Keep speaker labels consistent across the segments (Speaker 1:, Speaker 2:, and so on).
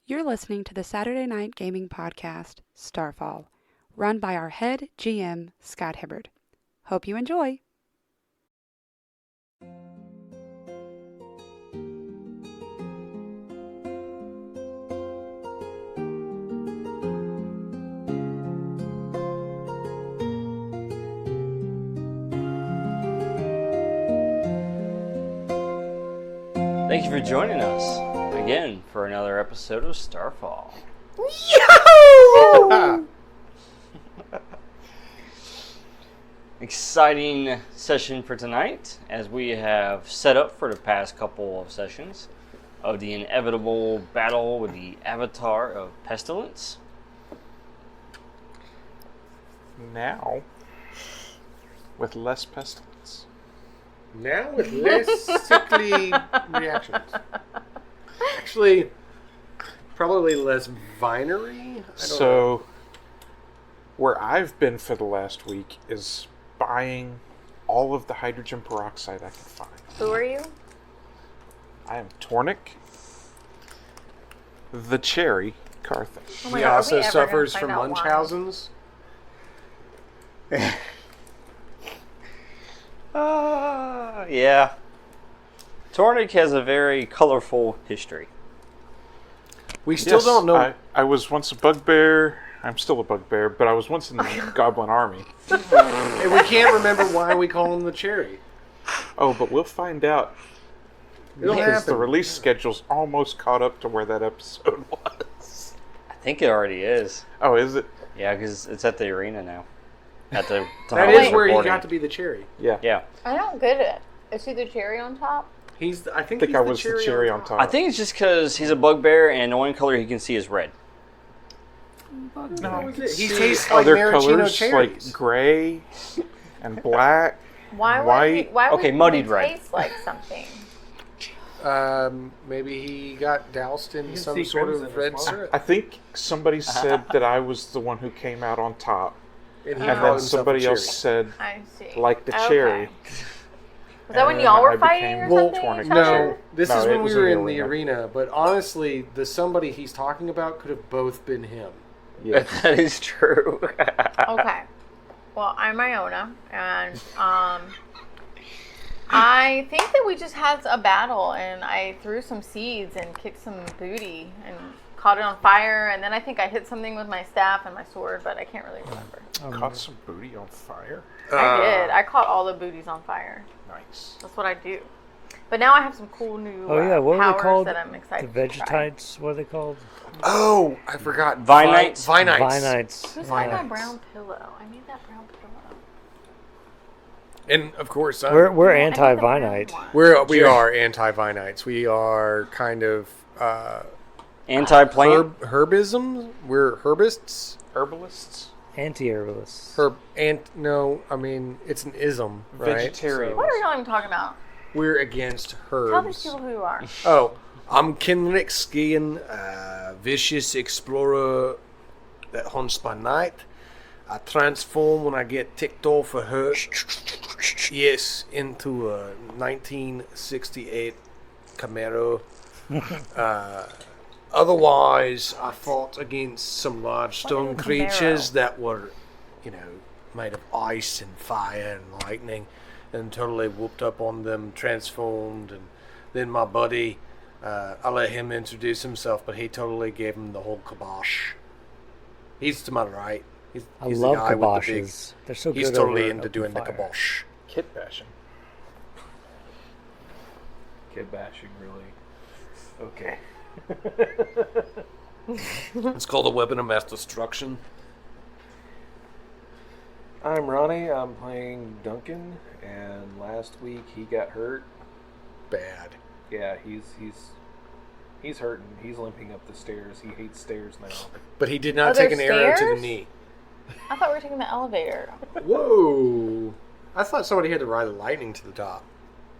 Speaker 1: You're listening to the Saturday Night Gaming Podcast, Starfall, run by our head GM, Scott Hibbard. Hope you enjoy!
Speaker 2: Thank you for joining us again for another episode of Starfall.
Speaker 3: Yahoo!
Speaker 2: Exciting session for tonight, as we have set up for the past couple of sessions of the inevitable battle with the Avatar of Pestilence.
Speaker 3: Now, with less pestilence.
Speaker 4: Now with less sickly reactions. Actually, probably less vinery.
Speaker 3: So, where I've been for the last week is buying all of the hydrogen peroxide I can find.
Speaker 5: Who are you?
Speaker 3: I am Torwynn, the cherry, Cartha.
Speaker 5: Oh my
Speaker 4: He
Speaker 5: God, are we
Speaker 4: also
Speaker 5: ever
Speaker 4: suffers
Speaker 5: gonna
Speaker 4: from
Speaker 5: find out why?
Speaker 4: Munchausen's.
Speaker 2: Yeah. Tornik has a very colorful history.
Speaker 4: We still don't know.
Speaker 3: I was once a bugbear. I'm still a bugbear, but I was once in the Goblin Army.
Speaker 4: And we can't remember why we call him the cherry.
Speaker 3: Oh, but we'll find out.
Speaker 4: It'll
Speaker 3: Because the
Speaker 4: happen.
Speaker 3: release schedule's almost caught up to where that episode was.
Speaker 2: I think it already is.
Speaker 3: Oh, is it?
Speaker 2: Yeah, because it's at the arena now. At the
Speaker 4: That
Speaker 2: time
Speaker 4: is
Speaker 2: of
Speaker 4: where he
Speaker 2: recording.
Speaker 4: got to be the cherry.
Speaker 3: Yeah.
Speaker 2: Yeah.
Speaker 5: I don't get it. Is he the cherry on top?
Speaker 4: I think
Speaker 3: I
Speaker 4: he's
Speaker 3: was the cherry on top.
Speaker 2: I think it's just because he's a bugbear and the only color he can see is red.
Speaker 3: No,
Speaker 4: He tastes like
Speaker 3: other
Speaker 4: maraschino
Speaker 3: colors
Speaker 4: cherries.
Speaker 3: like gray and black.
Speaker 5: Why would
Speaker 3: White.
Speaker 5: he, why would
Speaker 2: Okay,
Speaker 5: he
Speaker 2: muddied red.
Speaker 5: taste like something?
Speaker 4: Maybe he got doused in
Speaker 6: can
Speaker 4: some
Speaker 6: see
Speaker 4: sort
Speaker 6: crimson
Speaker 4: of
Speaker 6: as
Speaker 4: red
Speaker 6: well.
Speaker 4: syrup.
Speaker 3: I think somebody said that I was the one who came out on top,
Speaker 4: And, he
Speaker 3: and
Speaker 4: called
Speaker 3: then
Speaker 4: himself
Speaker 3: somebody
Speaker 4: a
Speaker 3: else
Speaker 4: cherry.
Speaker 3: said
Speaker 5: I see.
Speaker 3: like the
Speaker 5: Okay.
Speaker 3: cherry.
Speaker 5: Was that when
Speaker 3: And
Speaker 5: y'all
Speaker 3: I
Speaker 5: were fighting
Speaker 3: became
Speaker 5: or
Speaker 4: Well,
Speaker 5: something?
Speaker 3: Torwynn.
Speaker 5: each
Speaker 4: No,
Speaker 5: other?
Speaker 4: this
Speaker 3: No,
Speaker 4: is
Speaker 3: it
Speaker 4: when we
Speaker 3: was
Speaker 4: were
Speaker 3: in
Speaker 4: in
Speaker 3: the
Speaker 4: the arena. But honestly, the somebody he's talking about could have both been him.
Speaker 3: Yeah.
Speaker 2: That is true.
Speaker 5: Okay. Well, I'm Iona, and I think that we just had a battle, and I threw some seeds and kicked some booty and caught it on fire, and then I think I hit something with my staff and my sword, but I can't really remember.
Speaker 3: Caught some booty on fire.
Speaker 5: I did. I caught all the booties on fire.
Speaker 3: Nice.
Speaker 5: That's what I do. But now I have some cool new
Speaker 6: Oh yeah, what were
Speaker 5: powers
Speaker 6: they called?
Speaker 5: that I'm excited
Speaker 6: The
Speaker 5: to try.
Speaker 6: Vegetites? What are they called?
Speaker 4: Oh, I forgot.
Speaker 2: Vinites?
Speaker 4: Vinites.
Speaker 6: Vinites.
Speaker 5: Who's got my
Speaker 6: Vinites.
Speaker 5: brown pillow? I need that brown pillow.
Speaker 4: And of course,
Speaker 6: We're
Speaker 5: Yeah, I need the brown
Speaker 6: anti-Vinite.
Speaker 5: one.
Speaker 4: we are anti-vinites. We are kind of
Speaker 2: Anti-plant.
Speaker 4: herbism. We're herbists.
Speaker 3: Herbalists.
Speaker 6: Anti-herbalists.
Speaker 4: No, I mean it's an ism, right?
Speaker 3: Vegetarian.
Speaker 5: What are y'all even talking about?
Speaker 4: We're against
Speaker 5: Tell these
Speaker 4: herbs.
Speaker 5: people who you are.
Speaker 4: Oh, I'm Kenrick Skian, vicious explorer that hunts by night. I transform when I get ticked off or hurt. Yes, into a 1968 Camaro. Otherwise, I fought against some large stone
Speaker 5: What is a
Speaker 4: creatures
Speaker 5: Camaro?
Speaker 4: that were, made of ice and fire and lightning, and totally whooped up on them, transformed, and then my buddy, I let him introduce himself, but he totally gave him the whole kibosh. He's to my right.
Speaker 6: I
Speaker 4: He's
Speaker 6: love
Speaker 4: the guy with the big.
Speaker 6: kiboshes. They're so good.
Speaker 4: He's totally
Speaker 6: over
Speaker 4: into
Speaker 6: open
Speaker 4: doing the
Speaker 6: fire.
Speaker 4: kibosh.
Speaker 3: Kid bashing.
Speaker 6: Kid bashing, really. Okay.
Speaker 4: It's called a weapon of mass destruction.
Speaker 7: I'm Ronnie. I'm playing Duncan, and last week he got hurt.
Speaker 4: Bad.
Speaker 7: Yeah, he's hurting. He's limping up the stairs. He hates stairs now.
Speaker 4: But he did not
Speaker 5: Are
Speaker 4: take
Speaker 5: there
Speaker 4: an arrow to the
Speaker 5: stairs?
Speaker 4: knee.
Speaker 5: I thought we were taking the elevator.
Speaker 4: Whoa! I thought somebody had to ride the lightning to the top.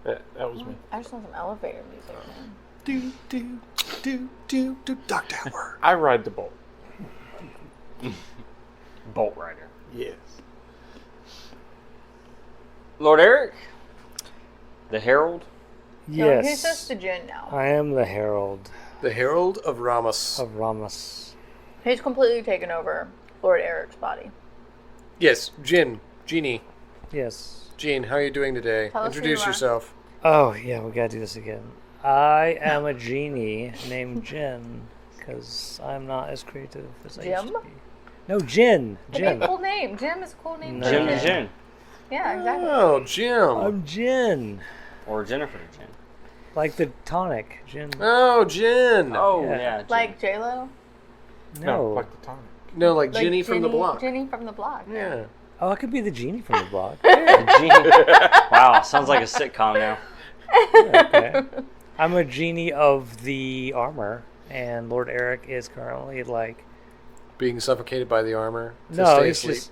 Speaker 3: That was me.
Speaker 5: I just want some elevator music, man.
Speaker 4: Do do do do do. Duck Tower.
Speaker 3: I ride the bolt.
Speaker 2: Bolt Rider.
Speaker 4: Yes.
Speaker 2: Lord Eric, the Herald.
Speaker 5: No, who's
Speaker 6: Yes.
Speaker 5: just the Jin now?
Speaker 6: I am the Herald.
Speaker 4: The Herald of Ramos.
Speaker 6: Of Ramos.
Speaker 5: He's completely taken over Lord Eric's body.
Speaker 4: Yes, Genie.
Speaker 6: Yes.
Speaker 4: Jean, how are you doing today?
Speaker 5: Tell us who
Speaker 4: Introduce
Speaker 5: you are.
Speaker 4: yourself.
Speaker 6: Oh, yeah, we gotta do this again. I am a genie named Jin, because I'm not as creative as I used
Speaker 5: Jim?
Speaker 6: to be. No, Jin.
Speaker 5: It's a
Speaker 6: Jin.
Speaker 5: cool name. Jim is a cool name.
Speaker 6: No.
Speaker 5: for
Speaker 2: Jim
Speaker 5: a
Speaker 2: the
Speaker 5: kid.
Speaker 2: Jin.
Speaker 5: Yeah, exactly.
Speaker 4: Oh, Jim.
Speaker 6: I'm Jin.
Speaker 2: Or Jennifer the Jin.
Speaker 6: Like the tonic. Jin.
Speaker 4: Oh, Jin.
Speaker 2: Oh,
Speaker 6: Yeah.
Speaker 2: yeah. Jin.
Speaker 5: Like J-Lo?
Speaker 6: No.
Speaker 3: like the tonic.
Speaker 4: No, like
Speaker 5: Like
Speaker 4: Ginny from the block.
Speaker 5: Ginny from the block.
Speaker 4: Yeah.
Speaker 6: Oh, I could be the genie from the block.
Speaker 2: Genie. Wow, sounds like a sitcom now.
Speaker 6: Okay. I'm a genie of the armor, and Lord Eric is currently like...
Speaker 4: Being suffocated by the armor to
Speaker 6: No,
Speaker 4: stay
Speaker 6: he's
Speaker 4: asleep.
Speaker 6: just...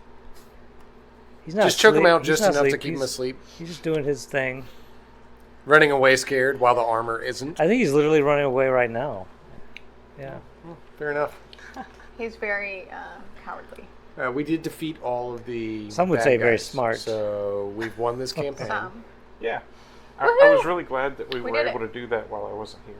Speaker 6: He's not
Speaker 4: Just choke him
Speaker 6: asleep.
Speaker 4: out
Speaker 6: He's
Speaker 4: just
Speaker 6: not
Speaker 4: enough to
Speaker 6: asleep.
Speaker 4: keep him asleep.
Speaker 6: He's just doing his thing.
Speaker 4: Running away scared while the armor isn't.
Speaker 6: I think he's literally running away right now. Yeah.
Speaker 4: Fair enough.
Speaker 5: He's very cowardly.
Speaker 4: We did defeat all of the
Speaker 6: Some would
Speaker 4: bad
Speaker 6: say very
Speaker 4: guys,
Speaker 6: smart.
Speaker 4: So we've won this campaign.
Speaker 3: Yeah. I
Speaker 5: Woohoo!
Speaker 3: was really glad that we were
Speaker 5: did
Speaker 3: able
Speaker 5: it.
Speaker 3: to do that while I wasn't here.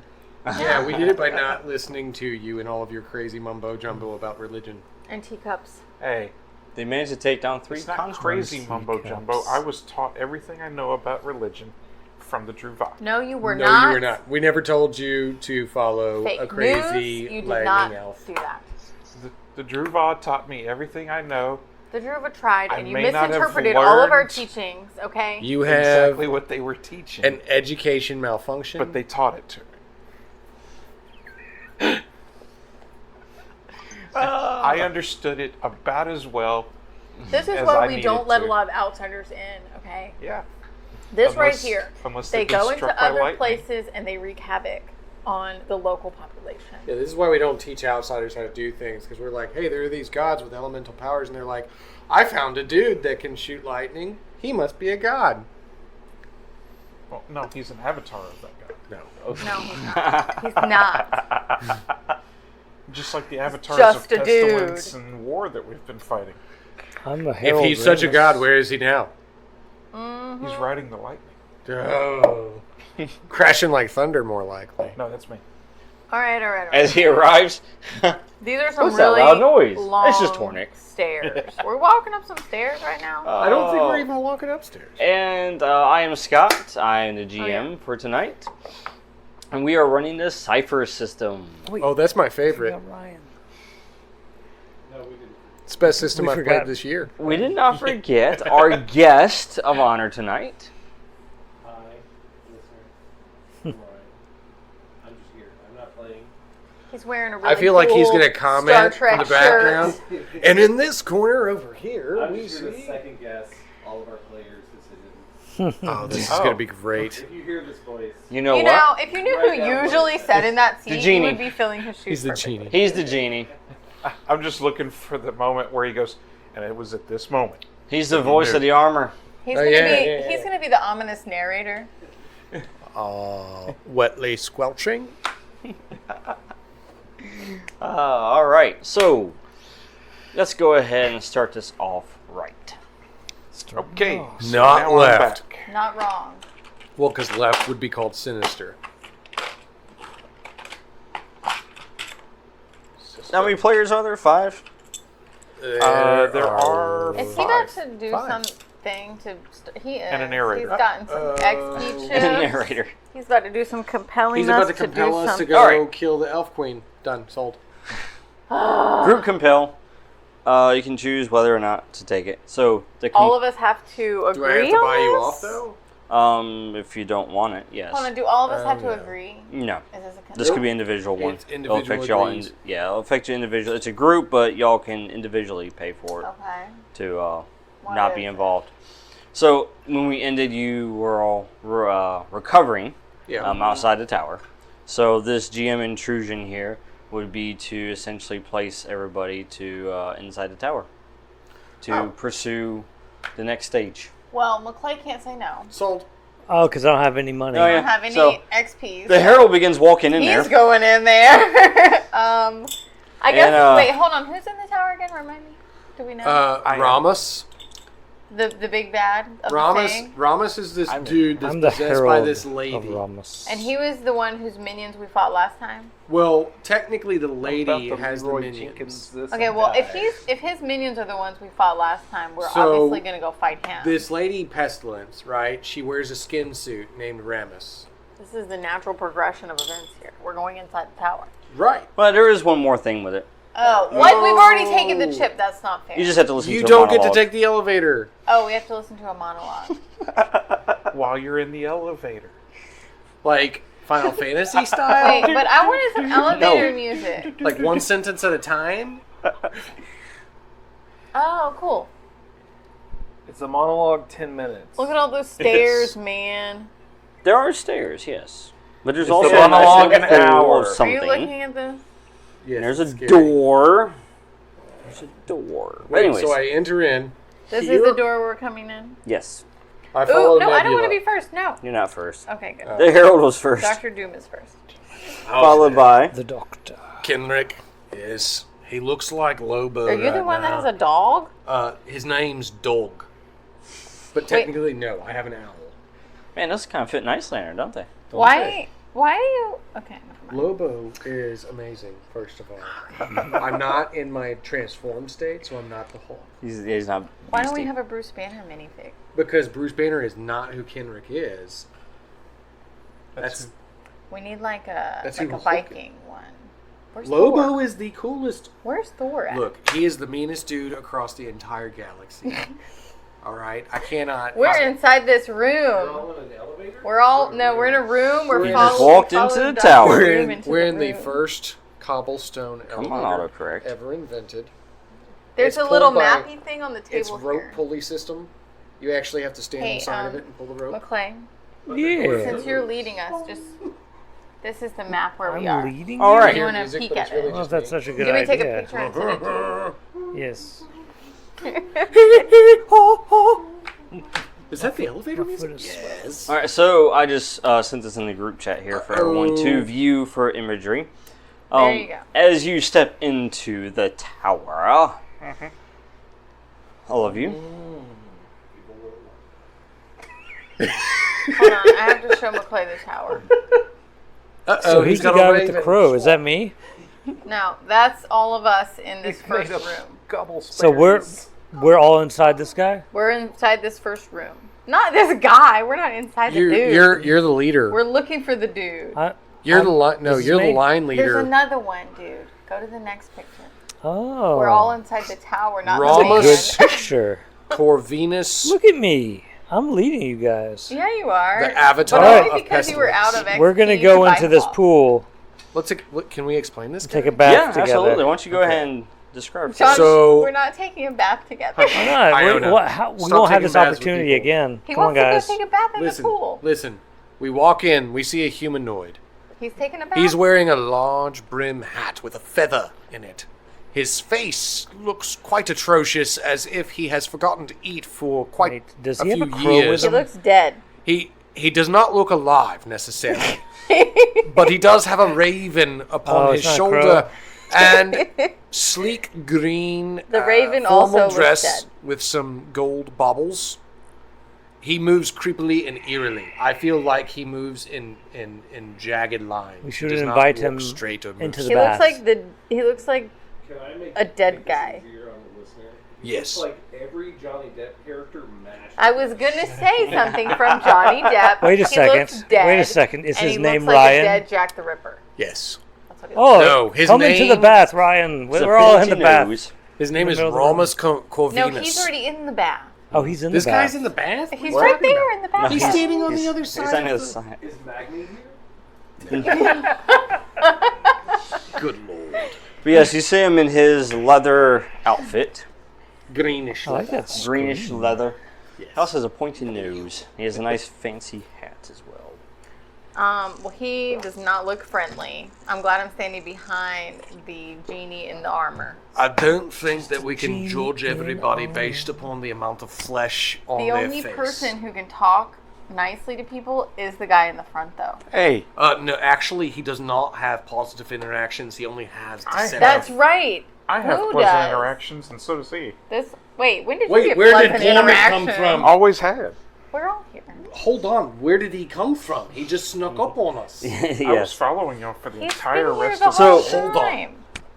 Speaker 4: Yeah, we did it by not listening to you and all of your crazy mumbo jumbo about religion.
Speaker 5: And teacups.
Speaker 3: Hey,
Speaker 2: They managed to take down 3
Speaker 3: it's not
Speaker 2: constructs.
Speaker 3: crazy mumbo
Speaker 6: cups.
Speaker 3: jumbo. I was taught everything I know about religion from the Druva.
Speaker 5: No, you were
Speaker 4: No,
Speaker 5: not.
Speaker 4: you were not. We never told you to follow
Speaker 5: Fake
Speaker 4: a crazy
Speaker 5: news. You did
Speaker 4: lightning
Speaker 5: not
Speaker 4: elf.
Speaker 5: do that.
Speaker 3: The Druva taught me everything I know,
Speaker 5: The Druva tried,
Speaker 3: I
Speaker 5: and you
Speaker 3: may not have
Speaker 5: misinterpreted all of our
Speaker 3: learned
Speaker 5: teachings, okay?
Speaker 4: You have
Speaker 3: exactly what they were teaching,
Speaker 4: an education malfunction.
Speaker 3: but they taught it to me. I understood it about as well.
Speaker 5: This is
Speaker 3: as
Speaker 5: why
Speaker 3: I
Speaker 5: we
Speaker 3: needed
Speaker 5: don't let
Speaker 3: to.
Speaker 5: a lot of outsiders in, okay?
Speaker 3: Yeah.
Speaker 5: This right
Speaker 3: Unless-
Speaker 5: here,
Speaker 3: unless
Speaker 5: they
Speaker 3: they've been
Speaker 5: go into
Speaker 3: struck by
Speaker 5: other
Speaker 3: lightning.
Speaker 5: places and they wreak havoc on the local population.
Speaker 4: Yeah, this is why we don't teach outsiders how to do things, because we're like, hey, there are these gods with elemental powers, and they're like, I found a dude that can shoot lightning. He must be a god.
Speaker 3: Well, no, he's an avatar of that guy.
Speaker 4: No.
Speaker 5: No, he's not. He's not.
Speaker 3: Just like the avatars
Speaker 5: just
Speaker 3: of
Speaker 5: a dude.
Speaker 3: Pestilence and War that we've been fighting.
Speaker 6: I'm a
Speaker 4: If
Speaker 6: herald.
Speaker 4: he's such a
Speaker 6: Ramus.
Speaker 4: god, where is he now?
Speaker 5: Mm-hmm.
Speaker 3: He's riding the lightning.
Speaker 4: Oh. Crashing like thunder, more likely.
Speaker 3: No, that's me.
Speaker 5: All right.
Speaker 2: As he arrives,
Speaker 5: These are some
Speaker 2: What's that
Speaker 5: really
Speaker 2: loud noise?
Speaker 5: long
Speaker 2: It's just Tornik.
Speaker 5: stairs. We're walking up some stairs right now.
Speaker 4: I don't think we're even walking upstairs.
Speaker 2: And I am Scott. I am the GM
Speaker 5: yeah.
Speaker 2: for tonight. And we are running the Cypher system.
Speaker 4: Oh, that's my
Speaker 6: We
Speaker 4: favorite.
Speaker 6: got Ryan.
Speaker 4: It's the best system
Speaker 6: We
Speaker 4: I've
Speaker 6: forgot.
Speaker 4: played this year.
Speaker 2: We did not forget our guest of honor tonight.
Speaker 7: Hi, listener. I'm just here. I'm not playing.
Speaker 5: He's wearing a really
Speaker 4: I feel like he's
Speaker 5: cool
Speaker 4: going to
Speaker 5: Star
Speaker 4: comment
Speaker 5: Trek
Speaker 4: in the background.
Speaker 5: shirt.
Speaker 4: And in this corner over here,
Speaker 7: I'm
Speaker 4: we
Speaker 7: just here to
Speaker 4: see...
Speaker 7: second guess all of our players' decisions.
Speaker 4: Oh, this is
Speaker 3: Oh.
Speaker 4: going to be great.
Speaker 7: If you hear this voice,
Speaker 2: You know
Speaker 5: You
Speaker 2: what?
Speaker 5: know, if you knew
Speaker 7: Right
Speaker 5: who
Speaker 7: now,
Speaker 5: usually
Speaker 7: right.
Speaker 5: sat in that seat, you
Speaker 2: genie.
Speaker 5: would be filling his shoes.
Speaker 4: He's the
Speaker 5: perfectly.
Speaker 4: genie.
Speaker 2: He's the genie.
Speaker 3: I'm just looking for the moment where he goes, and it was at this moment.
Speaker 2: He's the voice of the armor.
Speaker 5: He's
Speaker 4: Oh,
Speaker 5: gonna
Speaker 4: yeah,
Speaker 5: be.
Speaker 4: yeah, yeah.
Speaker 5: He's gonna be the ominous narrator.
Speaker 4: Wetly squelching.
Speaker 2: All right. So let's go ahead and start this off right.
Speaker 3: Okay. so
Speaker 4: Not
Speaker 3: now I'm
Speaker 4: left.
Speaker 3: back.
Speaker 5: Not wrong.
Speaker 4: Well, because left would be called sinister.
Speaker 2: How many players are there? 5?
Speaker 3: There are
Speaker 5: Is he about
Speaker 3: five.
Speaker 5: to do
Speaker 4: Five.
Speaker 5: something to? He is.
Speaker 3: And a narrator.
Speaker 5: He's gotten some XP chips.
Speaker 2: Narrator.
Speaker 5: He's about to do some compelling.
Speaker 4: He's about to
Speaker 5: do
Speaker 4: compel us to
Speaker 5: something.
Speaker 4: go
Speaker 2: All right.
Speaker 4: kill the elf queen. Done. Sold.
Speaker 2: Group compel. You can choose whether or not to take it. So the
Speaker 5: All of us have to agree
Speaker 4: Do I have to
Speaker 5: on
Speaker 4: buy you
Speaker 5: this?
Speaker 4: off, though?
Speaker 2: if you don't want it, yes.
Speaker 5: Hold on. Do all of us have to
Speaker 4: no.
Speaker 5: agree?
Speaker 2: No.
Speaker 5: Is this a consent?
Speaker 2: This could be individual one.
Speaker 4: It's
Speaker 2: It'll affect
Speaker 4: individual
Speaker 2: y'all.
Speaker 4: agrees.
Speaker 2: Yeah, it'll affect you individually. It's a group, but y'all can individually pay for it
Speaker 5: Okay.
Speaker 2: to
Speaker 5: What
Speaker 2: not
Speaker 5: is
Speaker 2: be
Speaker 5: it?
Speaker 2: involved. So when we ended, you were all recovering
Speaker 4: Yeah.
Speaker 2: outside the tower. So this GM intrusion here would be to essentially place everybody to inside the tower to pursue the next stage.
Speaker 5: Well, McClay can't say no.
Speaker 4: Sold.
Speaker 6: Oh, because I don't have any money.
Speaker 2: Oh,
Speaker 5: I
Speaker 2: yeah.
Speaker 5: don't have any
Speaker 2: So,
Speaker 5: XPs.
Speaker 2: The herald begins walking in
Speaker 5: He's
Speaker 2: there.
Speaker 5: going in there. I guess.
Speaker 2: And,
Speaker 5: Wait, hold on. Who's in the tower again? Remind me. Do we know?
Speaker 4: Ramos.
Speaker 5: the big bad of the
Speaker 4: Ramos.
Speaker 5: thing?
Speaker 4: Ramos is this dude that's
Speaker 6: I'm the
Speaker 4: possessed
Speaker 6: herald
Speaker 4: by this
Speaker 6: of
Speaker 4: lady.
Speaker 6: Ramos.
Speaker 5: And he was the one whose minions we fought last time.
Speaker 4: Well, technically, the lady
Speaker 7: About
Speaker 4: has the
Speaker 7: Leroy
Speaker 4: minions.
Speaker 7: Jenkins this
Speaker 5: Okay,
Speaker 7: and
Speaker 5: well,
Speaker 7: that.
Speaker 5: if his minions are the ones we fought last time, we're
Speaker 4: So,
Speaker 5: obviously gonna go fight him.
Speaker 4: This lady, Pestilence, right? She wears a skin suit named Ramus.
Speaker 5: This is the natural progression of events here. We're going inside the tower.
Speaker 4: Right.
Speaker 2: Well, there is one more thing with it.
Speaker 5: Oh, what? We've already taken the chip. That's not fair.
Speaker 2: You just have to listen
Speaker 4: You
Speaker 2: to a
Speaker 4: don't get to
Speaker 2: monologue.
Speaker 4: take the elevator.
Speaker 5: Oh, we have to listen to a monologue.
Speaker 3: While you're in the elevator.
Speaker 4: Like Final Fantasy style?
Speaker 5: Wait, but I wanted some elevator music.
Speaker 4: Like one sentence at a time?
Speaker 5: Oh, cool.
Speaker 7: It's a monologue 10 minutes.
Speaker 5: Look at all those stairs, man.
Speaker 2: There are stairs, yes. But there's
Speaker 3: It's
Speaker 2: also
Speaker 3: the
Speaker 2: a nice
Speaker 3: monologue
Speaker 2: little
Speaker 3: an
Speaker 2: hole
Speaker 3: hour.
Speaker 2: of
Speaker 5: Are
Speaker 2: something.
Speaker 5: you looking at this?
Speaker 4: Yes,
Speaker 2: There's a
Speaker 4: it's scary.
Speaker 2: door. There's a door.
Speaker 4: Wait,
Speaker 2: Anyways,
Speaker 4: so I enter in.
Speaker 5: This
Speaker 4: Here?
Speaker 5: is the door we're coming in.
Speaker 2: yes,
Speaker 4: I follow
Speaker 5: Ooh, no, I don't want to
Speaker 4: Nebula.
Speaker 5: be first. No.
Speaker 2: you're not first.
Speaker 5: Okay, good.
Speaker 2: The Herald was first,
Speaker 5: Dr. Doom is first.
Speaker 2: followed by.
Speaker 6: The doctor.
Speaker 4: Kenrick. Yes. He looks like Lobo.
Speaker 5: Are you the
Speaker 4: right
Speaker 5: one that
Speaker 4: now.
Speaker 5: has a dog?
Speaker 4: His name's Dog. But technically, no. I have an owl.
Speaker 2: Man, those kind of fit nicely in there, don't they?
Speaker 4: Don't
Speaker 5: Why?
Speaker 4: say.
Speaker 5: Why do you? Okay, never mind.
Speaker 4: Lobo is amazing, first of all. I'm not in my transformed state, so I'm not the Hulk.
Speaker 2: He's not.
Speaker 5: Why don't we
Speaker 2: beastie.
Speaker 5: have a Bruce Banner minifig?
Speaker 4: Because Bruce Banner is not who Kenrick is. That's
Speaker 5: We need like a
Speaker 4: That's
Speaker 5: like
Speaker 4: who
Speaker 5: a
Speaker 4: Hulk is.
Speaker 5: Viking one. Where's
Speaker 4: Lobo
Speaker 5: Thor?
Speaker 4: is the coolest.
Speaker 5: Where's Thor at?
Speaker 4: Look, he is the meanest dude across the entire galaxy. All right, I cannot.
Speaker 5: We're inside this room.
Speaker 7: in an elevator?
Speaker 5: We're all no. We're in a room. We're
Speaker 2: You
Speaker 5: following.
Speaker 2: just walked
Speaker 5: we
Speaker 2: into
Speaker 5: followed
Speaker 2: the
Speaker 5: Dr.
Speaker 2: tower.
Speaker 5: Doom
Speaker 4: We're
Speaker 5: into
Speaker 4: in the
Speaker 5: room.
Speaker 4: first cobblestone
Speaker 2: Come on,
Speaker 4: elevator
Speaker 2: autocorrect.
Speaker 4: ever invented.
Speaker 5: There's
Speaker 4: It's
Speaker 5: a little
Speaker 4: pulled by-
Speaker 5: mappy thing on the
Speaker 4: It's
Speaker 5: table
Speaker 4: rope
Speaker 5: here.
Speaker 4: pulley system. You actually have to stand
Speaker 5: Hey,
Speaker 4: inside of it and pull the rope.
Speaker 5: McClay,
Speaker 6: Yeah.
Speaker 5: since you're leading us, just this is the map where we
Speaker 6: I'm
Speaker 5: are.
Speaker 6: leading
Speaker 2: All
Speaker 6: you?
Speaker 2: right.
Speaker 5: You
Speaker 4: Hear
Speaker 5: want to
Speaker 4: music,
Speaker 5: peek
Speaker 4: but
Speaker 5: at
Speaker 4: it's really
Speaker 5: it?
Speaker 6: Well, if
Speaker 4: just
Speaker 6: that's
Speaker 4: me.
Speaker 6: such a good
Speaker 5: Can we
Speaker 6: idea.
Speaker 5: take a picture and send it to you?
Speaker 6: Yes.
Speaker 4: Is that the elevator
Speaker 6: My
Speaker 4: music?
Speaker 6: foot is
Speaker 4: Yes.
Speaker 2: All right, so I just sent this in the group chat here for everyone to view for imagery.
Speaker 5: There you go.
Speaker 2: As you step into the tower, all of you,
Speaker 5: Hold on, I have to show McClay the tower.
Speaker 6: So
Speaker 4: he's
Speaker 6: who's the
Speaker 4: got
Speaker 6: guy
Speaker 4: a
Speaker 6: with the
Speaker 4: raven.
Speaker 6: crow? Is that me?
Speaker 5: No, that's all of us in this
Speaker 7: He's
Speaker 5: first
Speaker 7: made a
Speaker 5: room.
Speaker 7: couple
Speaker 6: So
Speaker 7: spares.
Speaker 6: we're all inside this guy?
Speaker 5: We're inside this first room. Not this guy. We're not inside the dude.
Speaker 4: You're the leader.
Speaker 5: We're looking for the dude.
Speaker 4: You're
Speaker 6: I'm-
Speaker 4: the line. No,
Speaker 6: this is
Speaker 4: you're the
Speaker 6: me?
Speaker 4: line
Speaker 5: There's
Speaker 4: leader.
Speaker 5: another one, dude. Go to the next picture.
Speaker 6: Oh.
Speaker 5: We're all inside the tower, not
Speaker 4: Ramos-
Speaker 5: the
Speaker 6: Good
Speaker 5: van.
Speaker 6: picture.
Speaker 4: Corvinus.
Speaker 6: Look at me. I'm leading you guys.
Speaker 5: Yeah, you are.
Speaker 4: The Avatar
Speaker 5: but only
Speaker 4: of
Speaker 5: because you were out of
Speaker 4: Pestilence.
Speaker 5: XP
Speaker 6: We're gonna
Speaker 5: to
Speaker 6: go
Speaker 5: buy
Speaker 6: into this
Speaker 5: cloth.
Speaker 6: pool,
Speaker 4: Can we explain this?
Speaker 6: take a
Speaker 4: guy?
Speaker 6: bath
Speaker 2: yeah,
Speaker 6: together.
Speaker 2: absolutely. Why don't you go ahead and describe?
Speaker 5: John,
Speaker 4: So-
Speaker 5: we're not taking a bath together.
Speaker 6: Why not?
Speaker 4: Iona,
Speaker 6: We
Speaker 4: stop
Speaker 6: won't have
Speaker 4: taking
Speaker 6: this
Speaker 4: baths with
Speaker 6: opportunity
Speaker 4: people.
Speaker 6: again.
Speaker 5: He
Speaker 6: Come on,
Speaker 5: wants
Speaker 6: guys.
Speaker 5: to go take a bath in
Speaker 4: Listen,
Speaker 5: the pool.
Speaker 4: listen. We walk in. We see a humanoid.
Speaker 5: He's taking a bath.
Speaker 4: He's wearing a large brim hat with a feather in it. His face looks quite atrocious, as if he has forgotten to eat for quite
Speaker 6: Wait, does
Speaker 4: a
Speaker 6: he have
Speaker 4: few
Speaker 6: a crow with
Speaker 4: years.
Speaker 5: He
Speaker 6: him?
Speaker 5: looks dead.
Speaker 4: He does not look alive necessarily, but he does have a raven upon
Speaker 6: Oh,
Speaker 4: his
Speaker 6: it's not a
Speaker 4: shoulder and sleek green
Speaker 5: The raven
Speaker 4: formal
Speaker 5: also looks
Speaker 4: dress
Speaker 5: dead.
Speaker 4: with some gold baubles. He moves creepily and eerily. I feel like he moves in jagged lines.
Speaker 6: We
Speaker 4: He
Speaker 6: should
Speaker 4: does not
Speaker 6: invite
Speaker 4: walk
Speaker 6: him
Speaker 4: straight or move
Speaker 6: into the
Speaker 5: He
Speaker 6: bath.
Speaker 5: looks like
Speaker 7: Can I make
Speaker 5: a dead
Speaker 7: this
Speaker 5: guy.
Speaker 7: easier on the listener?
Speaker 4: Yes.
Speaker 7: It's like every Johnny Depp character mashed.
Speaker 5: I was gonna say something from Johnny Depp.
Speaker 6: Wait a
Speaker 5: He
Speaker 6: second.
Speaker 5: looks dead,
Speaker 6: Wait a second. Is
Speaker 5: and
Speaker 6: his
Speaker 5: he
Speaker 6: name
Speaker 5: looks like
Speaker 6: Ryan?
Speaker 5: a dead Jack the Ripper.
Speaker 4: Yes.
Speaker 5: That's what he looks
Speaker 6: Oh,
Speaker 4: No, his
Speaker 6: come into the
Speaker 4: name-
Speaker 6: bath, Ryan.
Speaker 2: It's a
Speaker 6: We're all in the
Speaker 2: pointy
Speaker 6: bath.
Speaker 2: nose.
Speaker 4: His name
Speaker 6: In
Speaker 4: is
Speaker 6: the middle of the
Speaker 4: Ramus
Speaker 5: like.
Speaker 4: Corvinus.
Speaker 5: No, he's already in the bath.
Speaker 6: Oh, he's in
Speaker 4: This
Speaker 6: the bath.
Speaker 4: guy's in the bath?
Speaker 5: He's
Speaker 4: What are you
Speaker 5: right
Speaker 4: talking
Speaker 5: there
Speaker 4: about?
Speaker 5: in the bath.
Speaker 4: He's standing on the other
Speaker 2: He's
Speaker 4: side.
Speaker 2: on
Speaker 4: of
Speaker 2: his
Speaker 4: the-
Speaker 2: side.
Speaker 7: Is Magni here?
Speaker 4: Good lord.
Speaker 2: But yes, you see him in his leather outfit,
Speaker 4: Greenish.
Speaker 6: I like that.
Speaker 2: greenish
Speaker 6: screen.
Speaker 2: leather. He also has a pointy nose. He has a nice fancy hat as well.
Speaker 5: Well, he does not look friendly. I'm glad I'm standing behind the genie in the armor.
Speaker 4: I don't think that we can
Speaker 6: Genie
Speaker 4: judge
Speaker 6: in
Speaker 4: everybody
Speaker 6: armor.
Speaker 4: based upon the amount of flesh on
Speaker 5: The
Speaker 4: their
Speaker 5: only
Speaker 4: face.
Speaker 5: person who can talk nicely to people is the guy in the front, though.
Speaker 2: Hey,
Speaker 4: No, actually, he does not have positive interactions. He only has deceptive.
Speaker 5: That's right.
Speaker 3: I have
Speaker 5: Who
Speaker 3: pleasant
Speaker 5: does?
Speaker 3: interactions, and so does he.
Speaker 5: Wait, when did you
Speaker 4: Wait,
Speaker 5: get
Speaker 4: where did
Speaker 5: pleasant
Speaker 4: plummet come
Speaker 5: interaction?
Speaker 4: from?
Speaker 3: Always had.
Speaker 5: We're all here.
Speaker 4: Hold on, where did he come from? He just snuck up on us.
Speaker 3: I was
Speaker 2: Yes.
Speaker 3: following you for the
Speaker 5: He's
Speaker 3: entire
Speaker 5: been here
Speaker 3: rest
Speaker 5: the
Speaker 3: of
Speaker 5: whole
Speaker 2: So-
Speaker 4: hold on.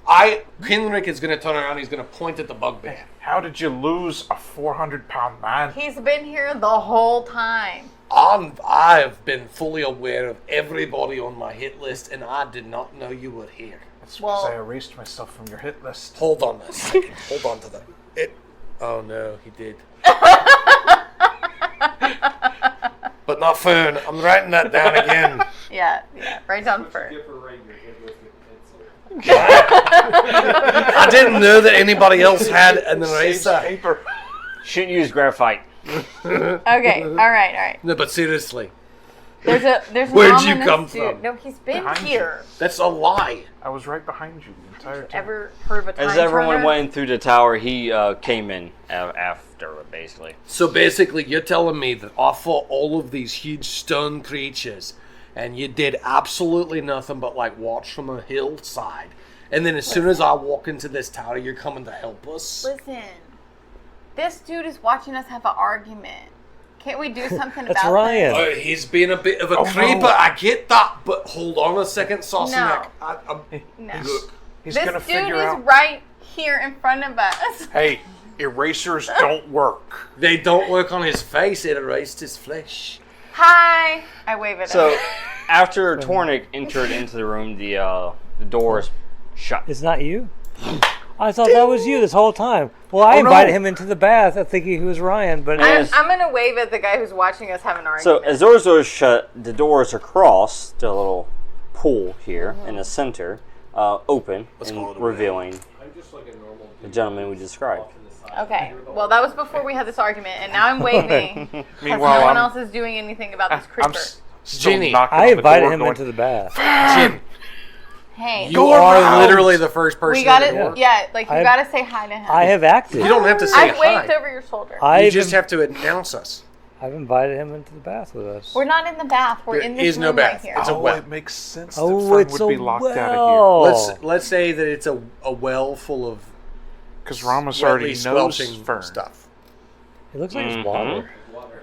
Speaker 5: time.
Speaker 4: Kenrick is going to turn around, he's going to point at the bugbear.
Speaker 3: How did you lose a 400-pound man?
Speaker 5: He's been here the whole time.
Speaker 4: I've been fully aware of everybody on my hit list, and I did not know you were here.
Speaker 3: That's
Speaker 5: Well-
Speaker 3: because I erased myself from your hit list.
Speaker 4: Hold on a second. Hold on to that. Oh no, he did. But not Fern. I'm writing that down again.
Speaker 5: Yeah, right down first.
Speaker 4: I didn't know that anybody else had an eraser.
Speaker 3: Paper.
Speaker 2: Shouldn't use graphite.
Speaker 5: Okay, all right.
Speaker 4: No, but seriously,
Speaker 5: There's an
Speaker 4: Where'd you
Speaker 5: ominous
Speaker 4: come
Speaker 5: dude.
Speaker 4: from?
Speaker 5: No, he's been
Speaker 3: Behind you.
Speaker 5: here.
Speaker 4: that's a lie.
Speaker 3: I was right behind you the entire time.
Speaker 5: Ever heard of a time
Speaker 2: As everyone
Speaker 5: turner?
Speaker 2: went through the tower, he came in after, basically.
Speaker 4: So basically, you're telling me that I fought all of these huge stone creatures, and you did absolutely nothing but like watch from a hillside. And then as soon as I walk into this tower, you're coming to help us?
Speaker 5: Listen, this dude is watching us have an argument. Can't we do something
Speaker 6: That's
Speaker 5: about
Speaker 6: Ryan.
Speaker 5: this?
Speaker 4: Oh, he's being a bit of a
Speaker 3: Oh,
Speaker 4: creeper.
Speaker 3: no.
Speaker 4: I get that, but hold on a second, Sauceneck.
Speaker 5: No. No.
Speaker 4: Look,
Speaker 3: He's
Speaker 5: This
Speaker 3: gonna
Speaker 5: dude
Speaker 3: figure
Speaker 5: is
Speaker 3: out.
Speaker 5: right here in front of us.
Speaker 3: Hey, erasers don't work.
Speaker 4: they don't work on his face. It erased his flesh.
Speaker 5: Hi. I wave at
Speaker 2: So,
Speaker 5: him.
Speaker 2: after Tornik entered into the room, the doors shut.
Speaker 6: It's not you? I thought that was you this whole time. Well, I invited him into the bath thinking he was Ryan, but
Speaker 2: Yes.
Speaker 5: I'm going to wave at the guy who's watching us have an
Speaker 2: So,
Speaker 5: argument.
Speaker 2: as doors are shut, the doors across the little pool here in the center open
Speaker 4: call it
Speaker 2: and
Speaker 4: a
Speaker 2: revealing the gentleman we described.
Speaker 5: Okay. Well, that was before we had this argument, and now I'm waving. Because no
Speaker 3: Meanwhile,
Speaker 5: one
Speaker 3: I'm-
Speaker 5: else is doing anything about this creeper.
Speaker 3: I'm still
Speaker 4: Ginny,
Speaker 3: knocking
Speaker 6: I
Speaker 3: on the
Speaker 6: invited
Speaker 3: door
Speaker 6: him
Speaker 3: going,
Speaker 6: into the bath.
Speaker 4: Jim,
Speaker 5: Hey.
Speaker 4: you are literally the first person
Speaker 5: we got
Speaker 4: at the
Speaker 5: to,
Speaker 4: door.
Speaker 5: yeah, like you
Speaker 6: I've-
Speaker 5: got to say hi to him.
Speaker 6: I have acted.
Speaker 4: You don't have to say
Speaker 5: I've waved
Speaker 4: hi.
Speaker 5: over your shoulder.
Speaker 4: You
Speaker 6: I've,
Speaker 4: just have to announce us.
Speaker 6: I've invited him into the bath with us.
Speaker 5: We're not in the bath. We're
Speaker 4: There
Speaker 5: in this
Speaker 4: is no
Speaker 5: room
Speaker 4: bath.
Speaker 5: right here.
Speaker 4: It's a
Speaker 3: Oh,
Speaker 4: well.
Speaker 3: it makes sense
Speaker 6: Oh,
Speaker 3: that Fern
Speaker 6: it's
Speaker 3: would be
Speaker 6: a
Speaker 3: locked out of
Speaker 6: well.
Speaker 4: Let's say that it's a well full of
Speaker 3: here. Because Ramos
Speaker 4: wetly
Speaker 3: already knows
Speaker 4: squelching
Speaker 3: Fern.
Speaker 4: stuff.
Speaker 6: It looks like it's water.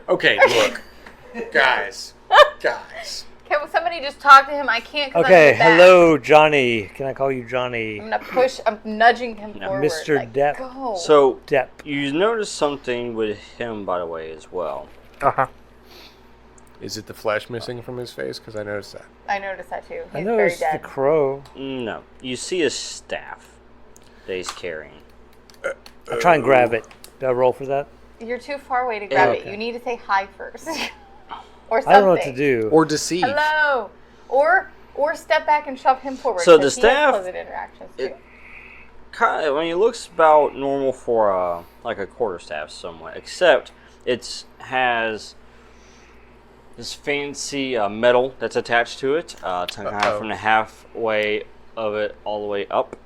Speaker 4: Okay, look, guys.
Speaker 5: Can somebody just talk to him? I can't. 'Cause
Speaker 6: Okay,
Speaker 5: I'm in the back.
Speaker 6: hello, Johnny. Can I call you Johnny?
Speaker 5: I'm gonna push. I'm nudging him forward.
Speaker 6: Mr.
Speaker 5: Like,
Speaker 6: Depp.
Speaker 5: Go.
Speaker 2: So,
Speaker 6: Depp.
Speaker 2: you noticed something with him, by the way, as well.
Speaker 3: Uh-huh.
Speaker 4: Is it the flesh missing from his face? Because I noticed that.
Speaker 5: I noticed that too.
Speaker 6: I
Speaker 5: He's
Speaker 6: know
Speaker 5: very
Speaker 6: it's the
Speaker 5: dead.
Speaker 6: crow.
Speaker 2: No. You see a staff that he's carrying.
Speaker 6: I'll try and grab it. Do I roll for that?
Speaker 5: You're too far away to grab it.
Speaker 6: Okay.
Speaker 5: You need to say hi first, or something.
Speaker 6: I don't know what to do.
Speaker 4: Or deceive.
Speaker 5: Hello, or step back and shove him forward.
Speaker 2: So the
Speaker 5: 'cause he has
Speaker 2: staff-
Speaker 5: pleasant interactions too.
Speaker 2: Kind of, I mean, it looks about normal for like a quarterstaff, somewhat, except it has this fancy metal that's attached to it, to kind of from the halfway of it all the way up.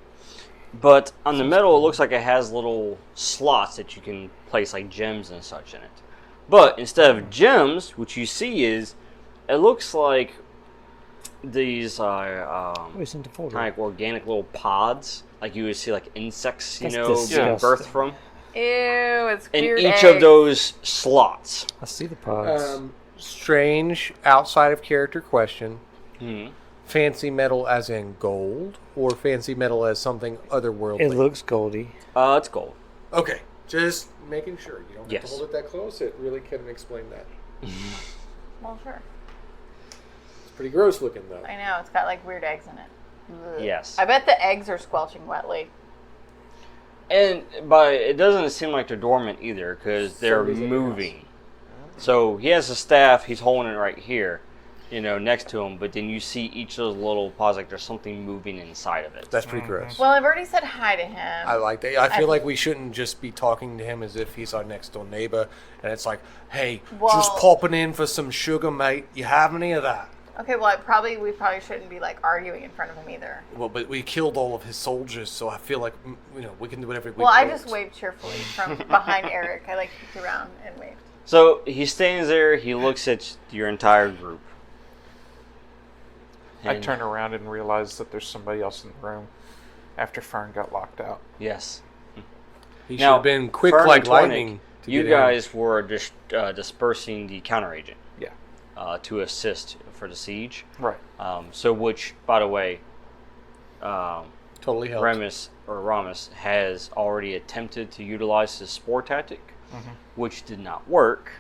Speaker 2: But on the metal, it looks like it has little slots that you can place like gems and such in it. But instead of gems, what you see is, it looks like these
Speaker 6: Where's into folder?
Speaker 2: kind of like organic little pods, like you would see like insects, you
Speaker 6: That's
Speaker 2: know, giving
Speaker 6: disgusting.
Speaker 2: birth from.
Speaker 5: Ew, it's
Speaker 2: In
Speaker 5: weird.
Speaker 2: each of those slots.
Speaker 6: I see the pods.
Speaker 4: Strange outside of character question.
Speaker 2: Hmm.
Speaker 4: Fancy metal as in gold, or fancy metal as something otherworldly?
Speaker 6: It looks goldy.
Speaker 2: It's gold.
Speaker 4: Okay, just making sure. You don't have
Speaker 2: Yes.
Speaker 4: to hold it that close. It really couldn't explain that.
Speaker 5: Well, sure.
Speaker 4: It's pretty gross looking, though.
Speaker 5: I know it's got like weird eggs in it. Ugh.
Speaker 2: Yes.
Speaker 5: I bet the eggs are squelching wetly.
Speaker 2: But it doesn't seem like they're dormant either, because they're
Speaker 4: Somebody's in the
Speaker 2: moving. So he has a staff, he's holding it right here, you know, next to him, but then you see each of those little pods like there's something moving inside of it.
Speaker 4: That's pretty gross.
Speaker 5: Well, I've already said hi to him.
Speaker 4: I like that. I feel like we shouldn't just be talking to him as if he's our next door neighbor, and it's like, hey,
Speaker 5: Well-
Speaker 4: just popping in for some sugar, mate. You have any of that?
Speaker 5: Okay, well, we probably shouldn't be like arguing in front of him either.
Speaker 4: Well, but we killed all of his soldiers, so I feel like we can do whatever we
Speaker 5: Well, I
Speaker 4: want.
Speaker 5: just waved cheerfully from behind Eric. I like peeked around and waved.
Speaker 2: So he stands there, he looks at your entire group.
Speaker 3: I
Speaker 2: And-
Speaker 3: turn around and realize that there's somebody else in the room after Fern got locked out.
Speaker 2: Yes.
Speaker 4: He should
Speaker 2: Now,
Speaker 4: have been quick
Speaker 2: Fern
Speaker 4: like
Speaker 2: and
Speaker 4: lightning.
Speaker 2: You guys were dispersing the counter agent.
Speaker 3: Yeah.
Speaker 2: To assist for the siege.
Speaker 3: Right.
Speaker 2: So which, by the way,
Speaker 4: Totally helped.
Speaker 2: Ramus has already attempted to utilize his spore tactic, which did not work.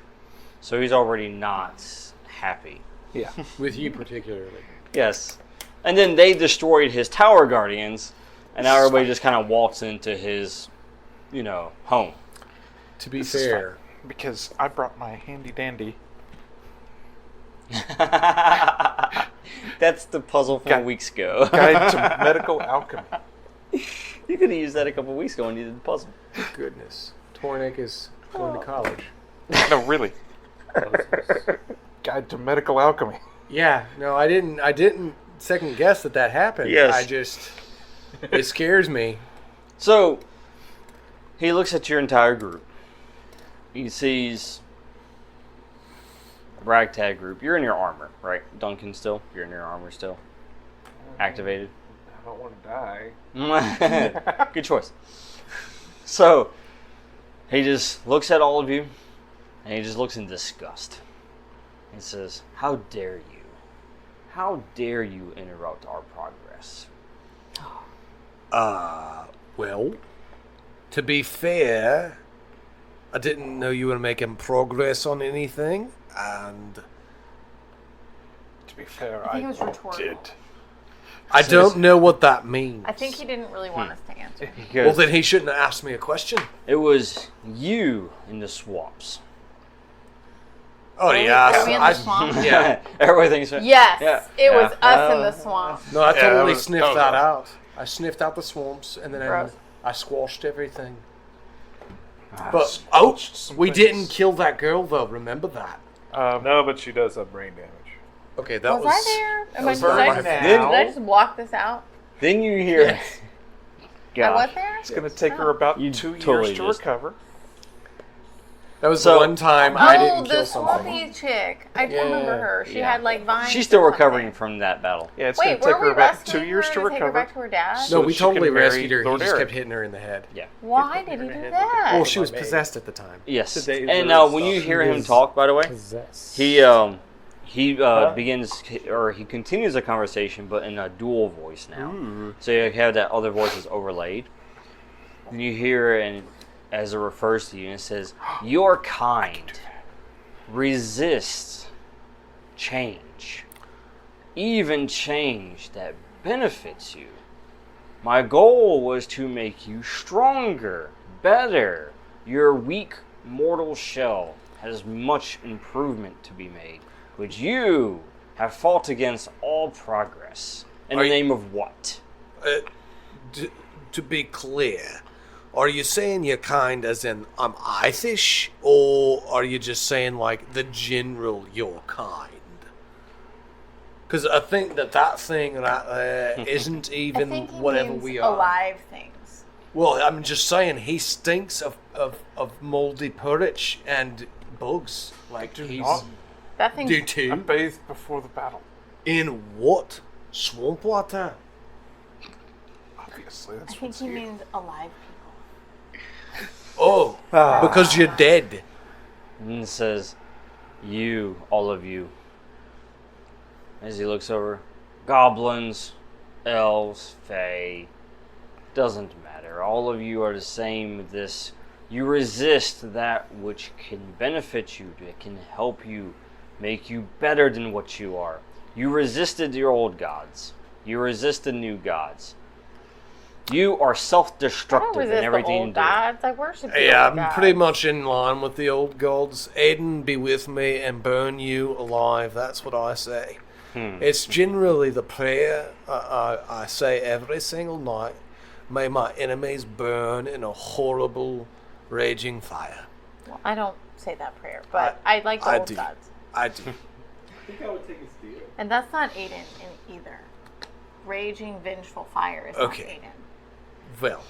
Speaker 2: So he's already not happy.
Speaker 3: Yeah.
Speaker 4: With you particularly.
Speaker 2: Yes. And then they destroyed his tower guardians, and now everybody just kind of walks into his, home.
Speaker 4: To be
Speaker 3: This is
Speaker 4: fair,
Speaker 3: fun, because I brought my handy dandy
Speaker 2: That's the puzzle from weeks ago.
Speaker 3: guide to medical alchemy.
Speaker 2: You could have used that a couple weeks ago when you did the puzzle.
Speaker 4: goodness. Torwynn is going to college.
Speaker 3: No, really. Guide to medical alchemy.
Speaker 4: Yeah, no, I didn't second guess that happened.
Speaker 2: Yes.
Speaker 4: It scares me.
Speaker 2: So, he looks at your entire group. He sees a ragtag group. You're in your armor, right? Duncan still? You're in your armor still? Activated?
Speaker 7: I don't want to die.
Speaker 2: Good choice. So, he just looks at all of you, and he just looks in disgust. He says, "How dare you? How dare you interrupt our progress?"
Speaker 4: Well, to be fair, I didn't know you were making progress on anything, and
Speaker 3: To be fair,
Speaker 5: I think it was rhetorical.
Speaker 3: did.
Speaker 4: I don't know what that means.
Speaker 5: I think he didn't really want us to answer.
Speaker 4: Well, then he shouldn't have asked me a question.
Speaker 2: It was you in the swamps.
Speaker 4: Oh,
Speaker 5: Were we in
Speaker 4: yeah.
Speaker 5: the swamp?
Speaker 4: Yeah.
Speaker 2: Everything's
Speaker 5: Yes,
Speaker 2: Yeah.
Speaker 5: it was
Speaker 2: Yeah.
Speaker 5: us in the swamp.
Speaker 4: No, I
Speaker 3: Yeah,
Speaker 4: totally
Speaker 3: that was
Speaker 4: sniffed that
Speaker 3: us.
Speaker 4: out. I sniffed out the swamps, and then
Speaker 5: Gross.
Speaker 4: I squashed everything.
Speaker 2: Ah,
Speaker 4: But,
Speaker 3: squelched some
Speaker 4: we
Speaker 3: things.
Speaker 4: didn't kill that girl, though. Remember that.
Speaker 7: No, but she does have brain damage.
Speaker 4: Okay, that
Speaker 5: Was I there? Am I,
Speaker 4: was
Speaker 5: did,
Speaker 4: very
Speaker 5: I just,
Speaker 3: now.
Speaker 5: did I just block this out?
Speaker 2: Then you hear.
Speaker 5: I was
Speaker 2: Gosh.
Speaker 5: there?
Speaker 3: It's going to take her about
Speaker 2: You
Speaker 3: 2
Speaker 2: totally
Speaker 3: years to
Speaker 2: just-
Speaker 3: recover.
Speaker 4: That was
Speaker 2: So-
Speaker 4: the one time I
Speaker 5: Oh,
Speaker 4: didn't
Speaker 5: the
Speaker 4: kill something.
Speaker 5: swampy chick. I
Speaker 4: Yeah,
Speaker 5: remember her. She
Speaker 2: yeah.
Speaker 5: had like vines.
Speaker 2: She's still
Speaker 5: or something.
Speaker 2: recovering from that battle.
Speaker 3: Yeah, it's going
Speaker 5: Wait,
Speaker 3: to take
Speaker 5: were
Speaker 3: her
Speaker 5: we
Speaker 3: about
Speaker 5: rescuing
Speaker 3: 2 years
Speaker 5: her
Speaker 3: to
Speaker 5: take her
Speaker 3: recover.
Speaker 5: back to her dad?
Speaker 4: No,
Speaker 3: So
Speaker 4: we
Speaker 3: she
Speaker 4: totally
Speaker 3: can marry
Speaker 4: rescued her.
Speaker 3: Lord
Speaker 4: He just
Speaker 3: Eric.
Speaker 4: kept hitting her in the head.
Speaker 2: Yeah.
Speaker 5: Why did he do that?
Speaker 4: Well, she was possessed at the time.
Speaker 2: Yes.
Speaker 7: Today
Speaker 2: And
Speaker 7: is
Speaker 2: when you
Speaker 7: stuff.
Speaker 2: hear
Speaker 6: He
Speaker 2: him
Speaker 6: was
Speaker 2: talk, by the way,
Speaker 6: Possessed.
Speaker 2: he begins, or he continues the conversation, but in a dual voice now. So you have that other voice is overlaid. And you hear, and as it refers to you, and it says, "Your kind resists change, even change that benefits you. My goal was to make you stronger, better. Your weak mortal shell has much improvement to be made, but you have fought against all progress. In
Speaker 4: Are
Speaker 2: the
Speaker 4: you-
Speaker 2: name of what?"
Speaker 4: To be clear, are you saying you're kind as in I'm Ithish, or are you just saying like the general you're kind? Because I think that thing right there isn't
Speaker 5: I
Speaker 4: even
Speaker 5: think he
Speaker 4: whatever
Speaker 5: means
Speaker 4: we are.
Speaker 5: alive things.
Speaker 4: Well, I'm just saying he stinks of moldy porridge and bugs. Like he's
Speaker 3: not.
Speaker 5: That thing.
Speaker 4: do
Speaker 3: I
Speaker 4: too.
Speaker 3: bathed before the battle.
Speaker 4: In what? Swamp water?
Speaker 3: Obviously,
Speaker 5: I
Speaker 3: that's
Speaker 5: think
Speaker 3: what's
Speaker 5: he
Speaker 3: here.
Speaker 5: means alive people.
Speaker 4: Oh, because you're dead.
Speaker 2: And it says, "You, all of you." As he looks over, goblins, elves, fae, doesn't matter. All of you are the same with this. You resist that which can benefit you, that can help you, make you better than what you are. You resisted your old gods. You resist the new gods. You are
Speaker 5: I don't
Speaker 2: self-destructive in
Speaker 5: resist the
Speaker 2: everything you
Speaker 5: old
Speaker 2: do.
Speaker 5: gods. I worship the
Speaker 4: Yeah,
Speaker 5: old
Speaker 4: I'm
Speaker 5: gods.
Speaker 4: pretty much in line with the old gods. Aiden, be with me and burn you alive. That's what I say. It's generally the prayer I say every single night. May my enemies burn in a horrible, raging fire.
Speaker 5: Well, I don't say that prayer, but I like the
Speaker 4: I
Speaker 5: old
Speaker 4: do.
Speaker 5: gods.
Speaker 4: I do.
Speaker 7: I think I would take his deal.
Speaker 5: And that's not Aiden in either. Raging, vengeful fire is
Speaker 4: Okay.
Speaker 5: not
Speaker 4: Well,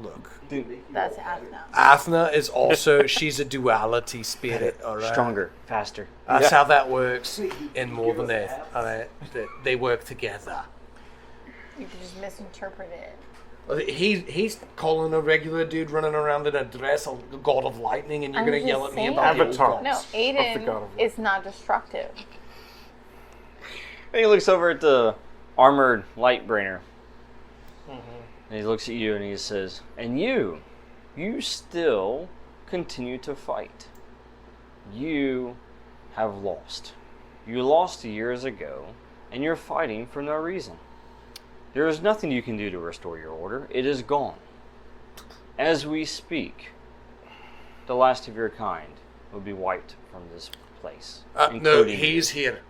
Speaker 4: look.
Speaker 5: Aiden. That's Athena.
Speaker 4: Athena is also, she's a duality spirit, alright?
Speaker 2: Stronger, faster.
Speaker 4: That's how that works in More Than Earth, alright? They work together.
Speaker 5: You can just misinterpret it.
Speaker 4: He's calling a regular dude running around in a dress a god of lightning, and you're
Speaker 5: I'm
Speaker 4: going to
Speaker 5: just
Speaker 4: yell at me
Speaker 5: saying.
Speaker 4: about
Speaker 3: Avatar.
Speaker 5: No,
Speaker 3: of the God
Speaker 5: Aiden
Speaker 3: of War.
Speaker 5: is not destructive.
Speaker 2: And he looks over at the armored Lightbringer. And he looks at you and he says, and you still continue to fight. You have lost. You lost years ago, and you're fighting for no reason. There is nothing you can do to restore your order. It is gone. As we speak, the last of your kind will be wiped from this place.
Speaker 4: No,
Speaker 2: including
Speaker 4: he's
Speaker 2: you.
Speaker 4: here.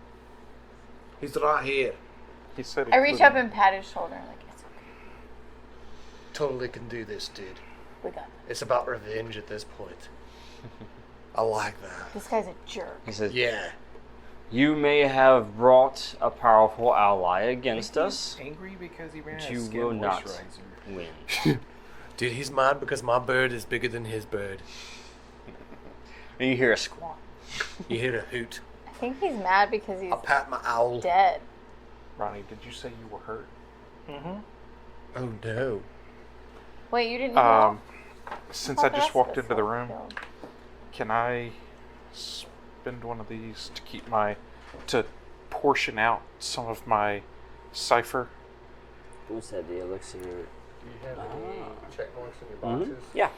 Speaker 4: He's right here.
Speaker 3: He said.
Speaker 5: I reach up and pat his shoulder, like, it's okay.
Speaker 4: Totally can do this, dude.
Speaker 5: We got this.
Speaker 4: It's about revenge at this point. I like that.
Speaker 5: This guy's a jerk.
Speaker 2: He says,
Speaker 4: Yeah.
Speaker 2: you may have brought a powerful ally against us,
Speaker 7: Angry because he ran
Speaker 2: but
Speaker 7: out
Speaker 2: you
Speaker 7: of skin
Speaker 2: will not
Speaker 7: moisturizer.
Speaker 2: win.
Speaker 4: Dude, he's mad because my bird is bigger than his bird.
Speaker 2: And you hear a squawk.
Speaker 4: You hear a hoot.
Speaker 5: I think he's mad because he's
Speaker 4: I pat my owl.
Speaker 5: dead.
Speaker 3: Ronnie, did you say you were hurt?
Speaker 4: Oh no.
Speaker 5: Wait, you didn't heal?
Speaker 3: Since I just walked into the room, can I spend one of these to portion out some of my cipher?
Speaker 2: What's that deal? Looks at your...
Speaker 4: Do you have any check marks in your boxes?
Speaker 2: Yeah.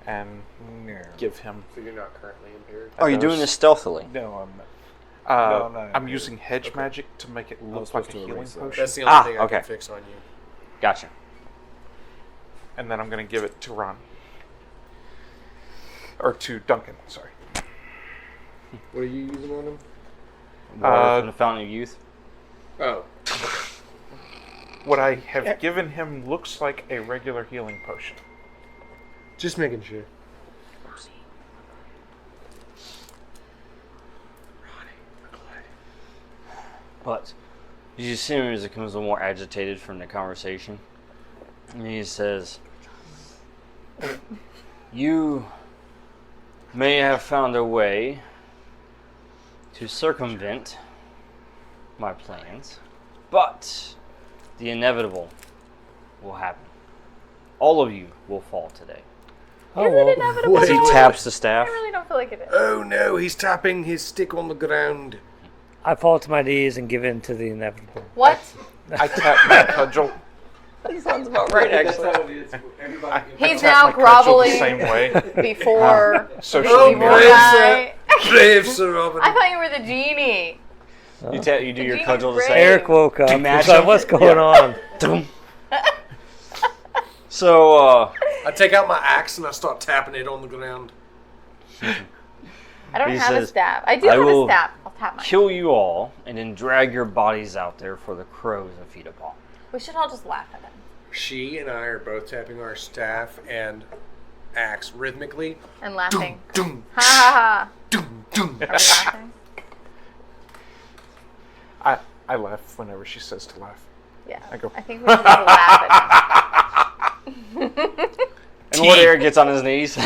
Speaker 3: And
Speaker 7: No.
Speaker 3: give him.
Speaker 4: So you're not currently impaired?
Speaker 2: Oh, you're doing this stealthily.
Speaker 7: No, I'm not. No, I'm not
Speaker 3: I'm
Speaker 7: impaired.
Speaker 3: using hedge magic to make it look like
Speaker 7: supposed
Speaker 3: a
Speaker 7: to
Speaker 3: healing
Speaker 7: erase that.
Speaker 3: potion.
Speaker 4: That's the only thing I
Speaker 2: okay.
Speaker 4: can fix on you.
Speaker 2: Gotcha.
Speaker 3: And then I'm going to give it to Ronnie. Or to Duncan, sorry.
Speaker 4: What are you using on him?
Speaker 2: Water from the Fountain of Youth.
Speaker 4: Oh.
Speaker 3: What I have given him looks like a regular healing potion.
Speaker 4: Just making sure.
Speaker 2: But you see him as he becomes a little more agitated from the conversation. And he says, you may have found a way to circumvent my plans, but the inevitable will happen. All of you will fall today.
Speaker 6: Oh,
Speaker 5: Is
Speaker 6: well,
Speaker 5: it inevitable?
Speaker 2: As he taps the staff,
Speaker 5: I really don't feel like it is.
Speaker 4: Oh no, he's tapping his stick on the ground.
Speaker 6: I fall to my knees and give in to the inevitable.
Speaker 5: What?
Speaker 3: I tap my cudgel.
Speaker 2: that sounds about right, actually.
Speaker 7: That's how it is. Everybody
Speaker 5: He's
Speaker 3: tap
Speaker 5: now
Speaker 3: my cudgel the
Speaker 5: groveling
Speaker 3: same way.
Speaker 5: before
Speaker 3: Socially
Speaker 5: before
Speaker 3: married.
Speaker 5: I...
Speaker 4: Brave Sir Robin.
Speaker 5: I thought you were the genie.
Speaker 2: You do your
Speaker 5: Genie
Speaker 2: cudgel the
Speaker 5: Brave.
Speaker 2: same.
Speaker 6: Eric woke up.
Speaker 2: match
Speaker 6: He's like,
Speaker 2: him?
Speaker 6: what's going on?
Speaker 2: So,
Speaker 4: I take out my axe and I start tapping it on the ground.
Speaker 5: I don't
Speaker 2: He
Speaker 5: have a
Speaker 2: says,
Speaker 5: staff. I do
Speaker 2: "I
Speaker 5: have a
Speaker 2: will
Speaker 5: staff. I'll tap mine.
Speaker 2: kill you all and then drag your bodies out there for the crows to feed upon.
Speaker 5: We should all just laugh at him.
Speaker 4: She and I are both tapping our staff and axe rhythmically.
Speaker 5: And laughing.
Speaker 4: Dum,
Speaker 5: Ha ha
Speaker 4: dum, dum.
Speaker 5: ha. Are we laughing?
Speaker 3: I laugh whenever she says to laugh.
Speaker 5: Yeah.
Speaker 3: I go,
Speaker 5: I think we should just laugh at him.
Speaker 2: And what Eric gets on his knees,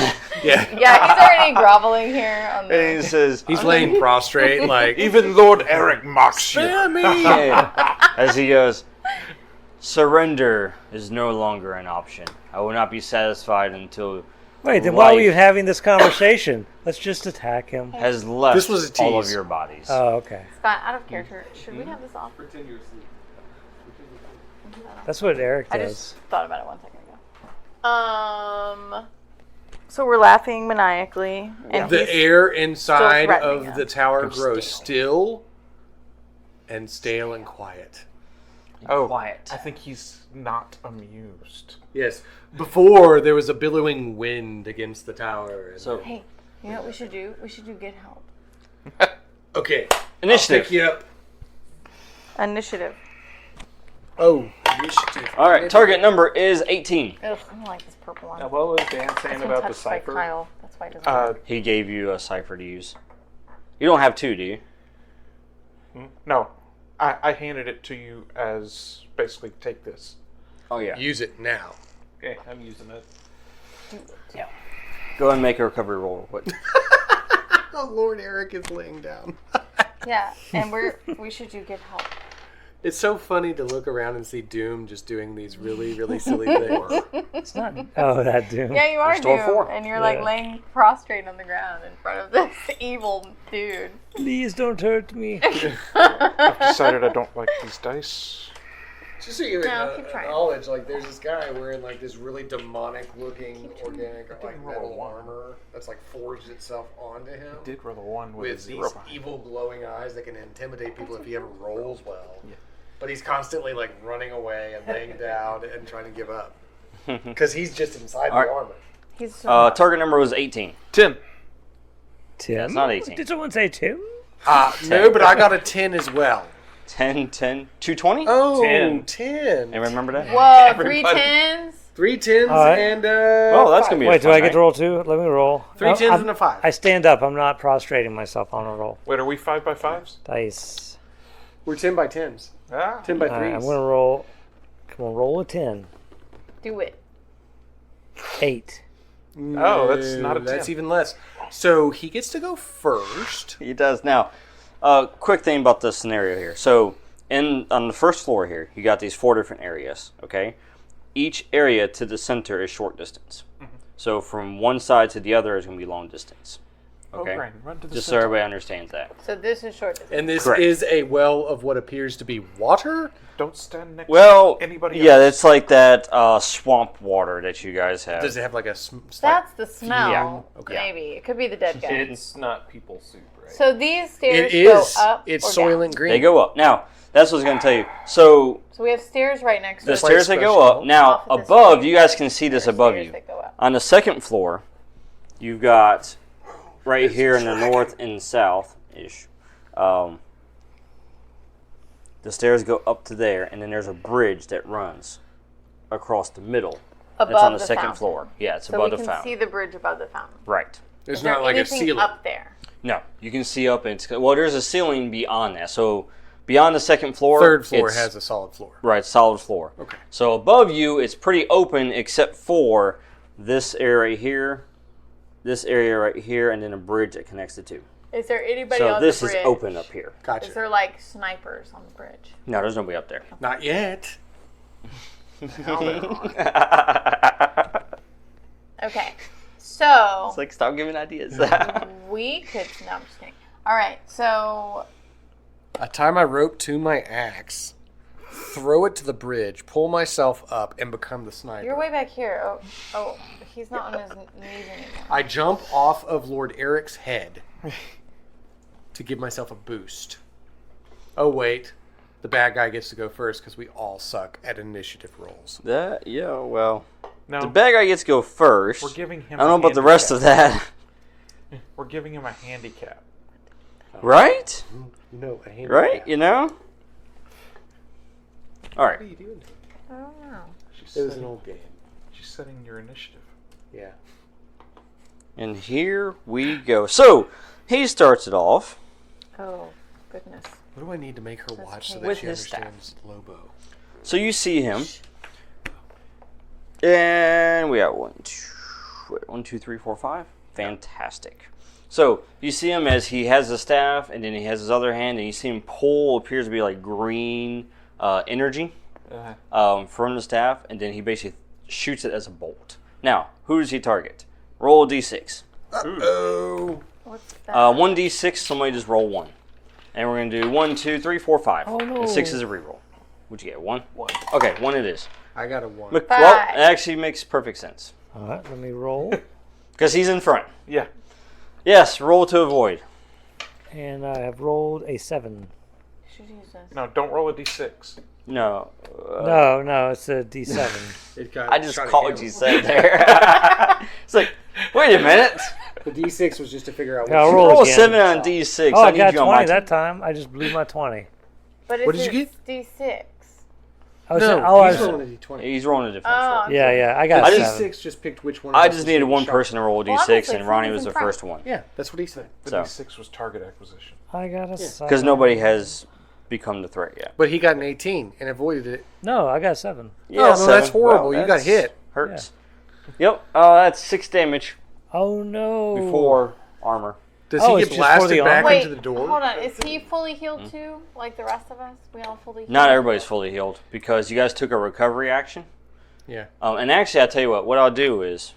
Speaker 4: Yeah.
Speaker 5: Yeah, he's already groveling here on the...
Speaker 2: and he says,
Speaker 4: He's laying prostrate like,
Speaker 3: even Lord Eric mocks you.
Speaker 4: spare me!
Speaker 2: as he goes, surrender is no longer an option. I will not be satisfied until
Speaker 6: Wait, then why were you
Speaker 2: life
Speaker 6: having this conversation? Let's just attack him.
Speaker 2: has left
Speaker 4: This was a
Speaker 2: all of
Speaker 4: tease.
Speaker 2: your bodies.
Speaker 6: Oh, okay.
Speaker 5: Scott, out of character, should we have this off?
Speaker 7: pretend you're asleep.
Speaker 6: That's what Eric
Speaker 5: I
Speaker 6: does.
Speaker 5: just thought about it 1 second ago. So we're laughing maniacally, and
Speaker 4: The
Speaker 5: he's
Speaker 4: air inside
Speaker 5: threatening
Speaker 4: of
Speaker 5: us.
Speaker 4: the tower
Speaker 2: Goes
Speaker 4: grows
Speaker 2: stale.
Speaker 4: still and stale and quiet.
Speaker 3: Oh,
Speaker 2: Quiet.
Speaker 3: I think he's not amused.
Speaker 4: Yes. Before, there was a billowing wind against the tower. And
Speaker 2: So,
Speaker 5: Hey, you know what we should do? We should do get help.
Speaker 4: okay.
Speaker 2: initiative.
Speaker 4: Pick you up.
Speaker 5: Initiative.
Speaker 4: Oh, initiative.
Speaker 2: All right, target number is 18.
Speaker 5: Ugh, I don't like this purple one.
Speaker 7: Now, what was Dan saying
Speaker 5: It's been
Speaker 7: about the
Speaker 5: touched by
Speaker 7: cipher?
Speaker 5: Kyle. That's why it doesn't work.
Speaker 2: He gave you a cipher to use. You don't have two, do you?
Speaker 3: No, I handed it to you as basically take this.
Speaker 2: Oh, yeah.
Speaker 4: Use it now.
Speaker 7: Okay, I'm using it.
Speaker 2: Yeah. Go ahead and make a recovery roll real quick.
Speaker 4: Oh, Lord Eric is laying down.
Speaker 5: Yeah, and we should do get help.
Speaker 4: It's so funny to look around and see Doom just doing these really, really silly things.
Speaker 6: It's not. Oh, that Doom.
Speaker 5: Yeah, you are
Speaker 2: Store
Speaker 5: Doom,
Speaker 2: 4.
Speaker 5: and you're like laying prostrate on the ground in front of this evil dude.
Speaker 6: Please don't hurt me.
Speaker 3: I've decided I don't like these dice.
Speaker 4: Just so you
Speaker 5: keep trying.
Speaker 4: acknowledge, like, there's this guy wearing, like, this really demonic-looking organic, like,
Speaker 3: roll a
Speaker 4: metal
Speaker 3: 1.
Speaker 4: armor that's, like, forged itself onto him.
Speaker 3: I did roll a 1 with a
Speaker 4: With
Speaker 3: 0
Speaker 4: these
Speaker 3: behind.
Speaker 4: evil glowing eyes that can intimidate people if he ever rolls well.
Speaker 3: Yeah.
Speaker 4: But he's constantly, like, running away and laying down and trying to give up. Because he's just inside the
Speaker 2: Alright.
Speaker 4: armor.
Speaker 5: He's so
Speaker 2: Target number was 18.
Speaker 3: 10.
Speaker 6: Tim?
Speaker 2: That's not 18.
Speaker 6: Did someone say Tim?
Speaker 4: No, but I got a 10 as well.
Speaker 2: 10, 10, 220?
Speaker 4: Oh,
Speaker 7: 10.
Speaker 4: 10.
Speaker 2: And remember that?
Speaker 5: Whoa, 3 10s?
Speaker 4: 3 10s
Speaker 6: Alright.
Speaker 4: and
Speaker 2: Oh, that's going to be
Speaker 6: Wait,
Speaker 2: a
Speaker 6: do
Speaker 2: fun
Speaker 6: I get to
Speaker 2: night.
Speaker 6: roll 2? Let me roll.
Speaker 4: 3
Speaker 6: Oh,
Speaker 4: 10s and a 5.
Speaker 6: I stand up. I'm not prostrating myself on a roll.
Speaker 3: Wait, are we 5x5s?
Speaker 6: Dice.
Speaker 4: We're 10 by 10s.
Speaker 3: Ah.
Speaker 4: 10 by 3s.
Speaker 6: Alright, I'm going to roll. Come on, roll a 10.
Speaker 5: Do it.
Speaker 6: 8.
Speaker 3: Oh, that's not a 10.
Speaker 4: That's even less. So he gets to go first.
Speaker 2: He does. Now, quick thing about this scenario here. So, on the first floor here, you got these 4 different areas, okay? Each area to the center is short distance. So, from one side to the other is going to be long distance. Okay?
Speaker 3: Oh, Brandon, run to the
Speaker 2: Just so
Speaker 3: center.
Speaker 2: everybody understands that.
Speaker 5: So this is short distance.
Speaker 4: And this
Speaker 2: Correct.
Speaker 4: is a well of what appears to be water.
Speaker 3: Don't stand next
Speaker 2: Well,
Speaker 3: to anybody
Speaker 2: yeah,
Speaker 3: else.
Speaker 2: it's like that swamp water that you guys have.
Speaker 4: Does it have like a...
Speaker 5: That's the smell.
Speaker 2: Yeah.
Speaker 4: Okay.
Speaker 5: Maybe. It could be the dead guy.
Speaker 7: It's not people soup, right?
Speaker 5: So these stairs
Speaker 4: It
Speaker 5: go
Speaker 4: is.
Speaker 5: up
Speaker 4: It's
Speaker 5: or down?
Speaker 4: Soylent Green.
Speaker 2: They go up. Now, that's what I was going to tell you. So,
Speaker 5: So we have stairs right next to
Speaker 2: the
Speaker 5: us.
Speaker 2: stairs that go
Speaker 4: special.
Speaker 2: up. Now,
Speaker 5: Off of this
Speaker 2: above,
Speaker 5: street,
Speaker 2: you guys can see this
Speaker 5: There's
Speaker 2: above
Speaker 5: stairs
Speaker 2: you.
Speaker 5: that go up.
Speaker 2: On the second floor, you've got right here in the north and south-ish. The stairs go up to there, and then there's a bridge that runs across the middle.
Speaker 5: Above
Speaker 2: It's on the
Speaker 5: the
Speaker 2: second
Speaker 5: fountain.
Speaker 2: floor. Yeah, it's
Speaker 5: So
Speaker 2: above
Speaker 5: we
Speaker 2: the
Speaker 5: can
Speaker 2: fountain.
Speaker 5: see the bridge above the fountain.
Speaker 2: Right.
Speaker 4: There's
Speaker 5: Is there
Speaker 4: not like a
Speaker 5: anything
Speaker 4: ceiling.
Speaker 5: up there?
Speaker 2: No, you can see up. And well, there's a ceiling beyond that. So beyond the second floor,
Speaker 4: Third floor
Speaker 2: it's-
Speaker 4: has a solid floor.
Speaker 2: right solid floor.
Speaker 4: Okay.
Speaker 2: So above you, it's pretty open except for this area right here, this area right here, and then a bridge that connects the two.
Speaker 5: Is there anybody
Speaker 2: So
Speaker 5: on
Speaker 2: this
Speaker 5: the
Speaker 2: is
Speaker 5: bridge?
Speaker 2: open up here.
Speaker 4: Gotcha.
Speaker 5: Is there like snipers on the bridge?
Speaker 2: No, there's nobody up there.
Speaker 4: Not yet.
Speaker 5: Okay. So
Speaker 2: It's like, stop giving ideas.
Speaker 5: we could. No, I'm just kidding. All right. So
Speaker 4: I tie my rope to my axe, throw it to the bridge, pull myself up, and become the sniper.
Speaker 5: you're way back here. Oh, he's not on his knees anymore.
Speaker 4: I jump off of Lord Eric's head to give myself a boost. Oh, wait. The bad guy gets to go first because we all suck at initiative rolls.
Speaker 2: Yeah, well,
Speaker 3: No,
Speaker 2: the bad guy gets to go first.
Speaker 3: we're giving him
Speaker 2: I don't know
Speaker 3: a
Speaker 2: about the rest of that.
Speaker 3: We're giving him a handicap.
Speaker 2: Right?
Speaker 4: No, a handicap.
Speaker 2: Right? You know? All right.
Speaker 4: What are you doing?
Speaker 5: I don't know.
Speaker 3: She's
Speaker 4: It was an
Speaker 3: setting,
Speaker 4: old game.
Speaker 3: she's setting your initiative.
Speaker 4: Yeah.
Speaker 2: And here we go. So, he starts it off.
Speaker 5: Oh goodness.
Speaker 4: What do I need to make her watch so that
Speaker 2: With
Speaker 4: she
Speaker 2: his staff.
Speaker 4: understands Lobo?
Speaker 2: So you see him. And we got 1, 2, 3, 4, 5. Fantastic. So you see him as he has the staff, and then he has his other hand, and you see him pull what appears to be like green energy from the staff, and then he basically shoots it as a bolt. Now, who does he target? Roll a d6.
Speaker 4: Oh.
Speaker 5: What's that?
Speaker 2: 1d6, somebody just roll 1. And we're going to do 1, 2, 3, 4, 5.
Speaker 6: Oh, no.
Speaker 2: And 6 is a reroll. What'd you get? 1?
Speaker 3: 1.
Speaker 2: Okay, 1 it is.
Speaker 4: I got a 1.
Speaker 2: Well,
Speaker 5: Five.
Speaker 2: it actually makes perfect sense.
Speaker 6: All right, let me roll.
Speaker 2: Because he's in front.
Speaker 3: Yeah.
Speaker 2: Yes, roll to avoid.
Speaker 6: And I have rolled a 7.
Speaker 5: Should use this.
Speaker 3: No, don't roll a d6.
Speaker 2: No.
Speaker 6: No, it's a D7.
Speaker 4: It got
Speaker 2: I just
Speaker 4: shot at
Speaker 2: caught what you said there. It's like, wait a minute.
Speaker 4: The D6 was just to figure out
Speaker 6: Yeah, I'll
Speaker 4: what
Speaker 6: roll
Speaker 2: Roll a
Speaker 6: again.
Speaker 2: 7 on d6.
Speaker 6: Oh,
Speaker 2: I
Speaker 6: I
Speaker 2: need
Speaker 6: got
Speaker 2: you on my
Speaker 6: 20 that time. I just blew my 20.
Speaker 5: But
Speaker 4: What
Speaker 5: it's
Speaker 4: did you
Speaker 5: D6.
Speaker 6: I was
Speaker 4: No,
Speaker 6: I
Speaker 4: he's
Speaker 6: was,
Speaker 4: rolling a D20.
Speaker 2: He's rolling a different
Speaker 5: Oh,
Speaker 2: score.
Speaker 6: yeah, I got
Speaker 2: I
Speaker 6: a
Speaker 2: just-
Speaker 6: 7.
Speaker 4: D6 just picked which one.
Speaker 2: I
Speaker 4: of us
Speaker 2: just
Speaker 4: was
Speaker 2: needed
Speaker 4: getting
Speaker 2: one
Speaker 4: shot.
Speaker 2: person to roll a
Speaker 5: Well,
Speaker 2: d6,
Speaker 5: obviously,
Speaker 2: and Ronnie
Speaker 5: he's
Speaker 2: was
Speaker 5: in
Speaker 2: the
Speaker 5: front.
Speaker 2: first one.
Speaker 4: Yeah, that's what he said.
Speaker 3: The
Speaker 2: So.
Speaker 3: d6 was target acquisition.
Speaker 6: I got a 7.
Speaker 2: Because nobody has become the threat yet.
Speaker 4: But he got an 18 and avoided it.
Speaker 6: No, I got a 7.
Speaker 2: Yeah,
Speaker 4: no, that's
Speaker 2: 7.
Speaker 4: horrible.
Speaker 2: Well,
Speaker 4: You got
Speaker 2: that's-
Speaker 4: hit.
Speaker 2: Hurts. Yep. That's 6 damage
Speaker 6: Oh no.
Speaker 2: before armor.
Speaker 4: Does
Speaker 6: Oh,
Speaker 4: he
Speaker 6: it's
Speaker 4: get
Speaker 6: just for
Speaker 4: blasted
Speaker 6: the
Speaker 4: back
Speaker 6: armor?
Speaker 4: into the door?
Speaker 5: Hold on. Is he fully healed too, like the rest of us? We all fully healed?
Speaker 2: Not everybody's fully healed because you guys took a recovery action.
Speaker 4: Yeah.
Speaker 2: And actually, I'll tell you what I'll do is...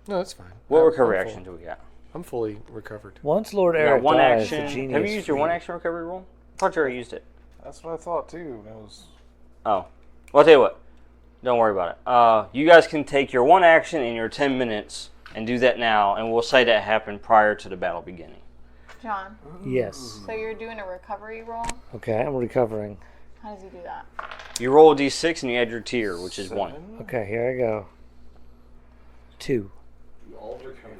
Speaker 4: No, that's fine.
Speaker 2: What
Speaker 4: I'm
Speaker 2: recovery
Speaker 4: full.
Speaker 2: action do we got?
Speaker 4: I'm fully recovered.
Speaker 6: Once Lord
Speaker 2: We got
Speaker 6: Eric
Speaker 2: one
Speaker 6: dies,
Speaker 2: action.
Speaker 6: the genie
Speaker 2: Have you
Speaker 6: is
Speaker 2: used your
Speaker 6: free.
Speaker 2: one action recovery roll? I thought you already used it.
Speaker 7: That's what I thought too. That was
Speaker 2: Oh. Well, I'll tell you what. Don't worry about it. You guys can take your one action in your 10 minutes and do that now, and we'll say that happened prior to the battle beginning.
Speaker 5: John,
Speaker 6: Yes.
Speaker 5: so you're doing a recovery roll?
Speaker 6: Okay, I'm recovering.
Speaker 5: How does he do that?
Speaker 2: You roll a d6 and you add your tier, which is 1.
Speaker 6: Okay, here I go. 2.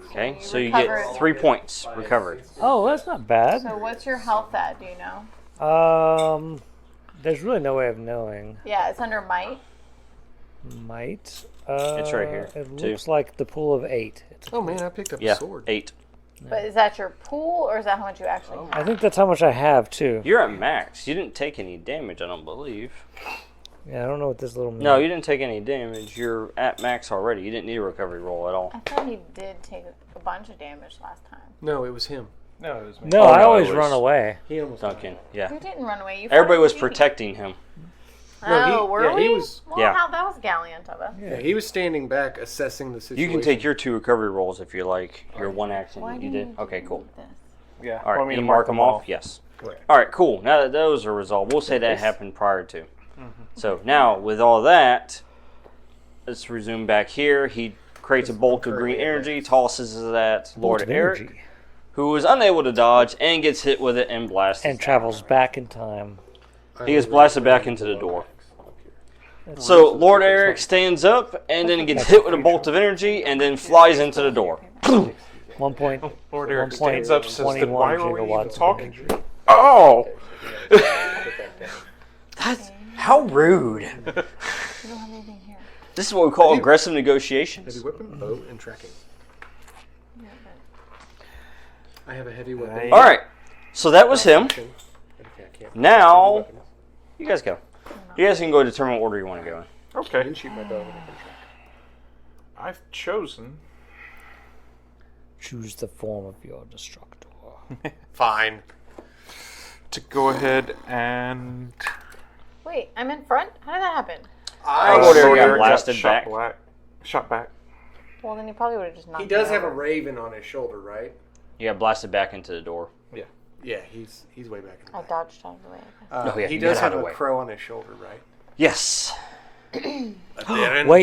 Speaker 2: Okay,
Speaker 5: You
Speaker 2: so you
Speaker 5: recovered.
Speaker 2: get 3 points recovered.
Speaker 6: Oh, that's not bad.
Speaker 5: So what's your health at? Do you know?
Speaker 6: There's really no way of knowing.
Speaker 5: Yeah, it's under might.
Speaker 6: Might.
Speaker 2: It's right here,
Speaker 6: It
Speaker 2: too.
Speaker 6: looks like the pool of 8.
Speaker 4: Oh man, I picked up
Speaker 2: Yeah,
Speaker 4: a sword.
Speaker 2: 8.
Speaker 5: But is that your pool, or is that how much you actually have?
Speaker 6: I think that's how much I have too.
Speaker 2: You're at max. You didn't take any damage, I don't believe.
Speaker 6: Yeah, I don't know what this little.
Speaker 2: No, you didn't take any damage. You're at max already. You didn't need a recovery roll at all.
Speaker 5: I thought he did take a bunch of damage last time.
Speaker 4: No, it was him.
Speaker 7: no, it was me.
Speaker 6: No,
Speaker 2: Oh,
Speaker 6: I
Speaker 2: no,
Speaker 6: always
Speaker 2: it was-
Speaker 6: run away.
Speaker 4: He almost
Speaker 2: Duncan, yeah.
Speaker 5: You didn't run away. You
Speaker 2: Everybody
Speaker 5: fought
Speaker 2: was
Speaker 5: the genie.
Speaker 2: protecting him.
Speaker 4: No, he-
Speaker 5: Oh, were
Speaker 4: yeah,
Speaker 5: we?
Speaker 4: he was-
Speaker 5: Well,
Speaker 2: Yeah.
Speaker 5: that was gallant of us.
Speaker 4: Yeah, he was standing back assessing the
Speaker 2: You
Speaker 4: situation.
Speaker 2: can take your 2 recovery rolls if you like. Your one action
Speaker 5: Why
Speaker 2: that
Speaker 5: do
Speaker 2: you
Speaker 5: you
Speaker 2: did.
Speaker 5: need to
Speaker 2: Okay, cool.
Speaker 5: do this?
Speaker 7: Yeah.
Speaker 2: All right,
Speaker 7: want me
Speaker 2: you
Speaker 7: to
Speaker 2: mark them off? Yes.
Speaker 4: Correct.
Speaker 2: All right, cool. Now that those are resolved, we'll say that happened prior to. So now, with all that, let's resume back here. He creates a bolt of green energy, tosses it at Lord
Speaker 6: Bolt of
Speaker 2: Eric,
Speaker 6: energy.
Speaker 2: who is unable to dodge and gets hit with it and blasted.
Speaker 6: And travels back in time.
Speaker 2: He gets blasted back into the door. So Lord Eric stands up and then gets hit with a bolt of energy and then flies into the door.
Speaker 6: 1 point.
Speaker 7: Lord Eric
Speaker 6: 1.21
Speaker 7: stands up, says, "Then why are we even
Speaker 6: gigawatts of
Speaker 7: talking?"
Speaker 6: energy.
Speaker 7: Oh.
Speaker 2: That's how rude.
Speaker 5: You don't have anything here.
Speaker 2: This is what we call aggressive negotiations.
Speaker 4: Heavy weapon, bow, and tracking.
Speaker 5: Yeah, but
Speaker 4: I have a heavy weapon.
Speaker 2: All right, so that was him.
Speaker 4: Okay, I can't.
Speaker 2: Now, you guys go. You guys can go determine what order you want to go in.
Speaker 4: I
Speaker 7: Okay.
Speaker 4: can shoot my bow and I can track.
Speaker 7: I've chosen.
Speaker 6: Choose the form of your destructor.
Speaker 4: Fine.
Speaker 7: To go ahead and.
Speaker 5: wait, I'm in front? How did that happen?
Speaker 2: Lord Eric got blasted
Speaker 7: shot
Speaker 2: back.
Speaker 7: Shot back.
Speaker 5: Well, then he probably would have just knocked
Speaker 4: He does
Speaker 5: me
Speaker 4: have a
Speaker 5: over.
Speaker 4: raven on his shoulder, right?
Speaker 2: You got blasted back into the door.
Speaker 4: Yeah, he's way back in the
Speaker 5: I
Speaker 4: back.
Speaker 5: dodged out of the way.
Speaker 2: Oh, yeah,
Speaker 4: He
Speaker 2: you
Speaker 4: does
Speaker 2: got out
Speaker 4: have
Speaker 2: of
Speaker 4: a
Speaker 2: the way.
Speaker 4: crow on his shoulder, right?
Speaker 2: Yes.
Speaker 6: Wait,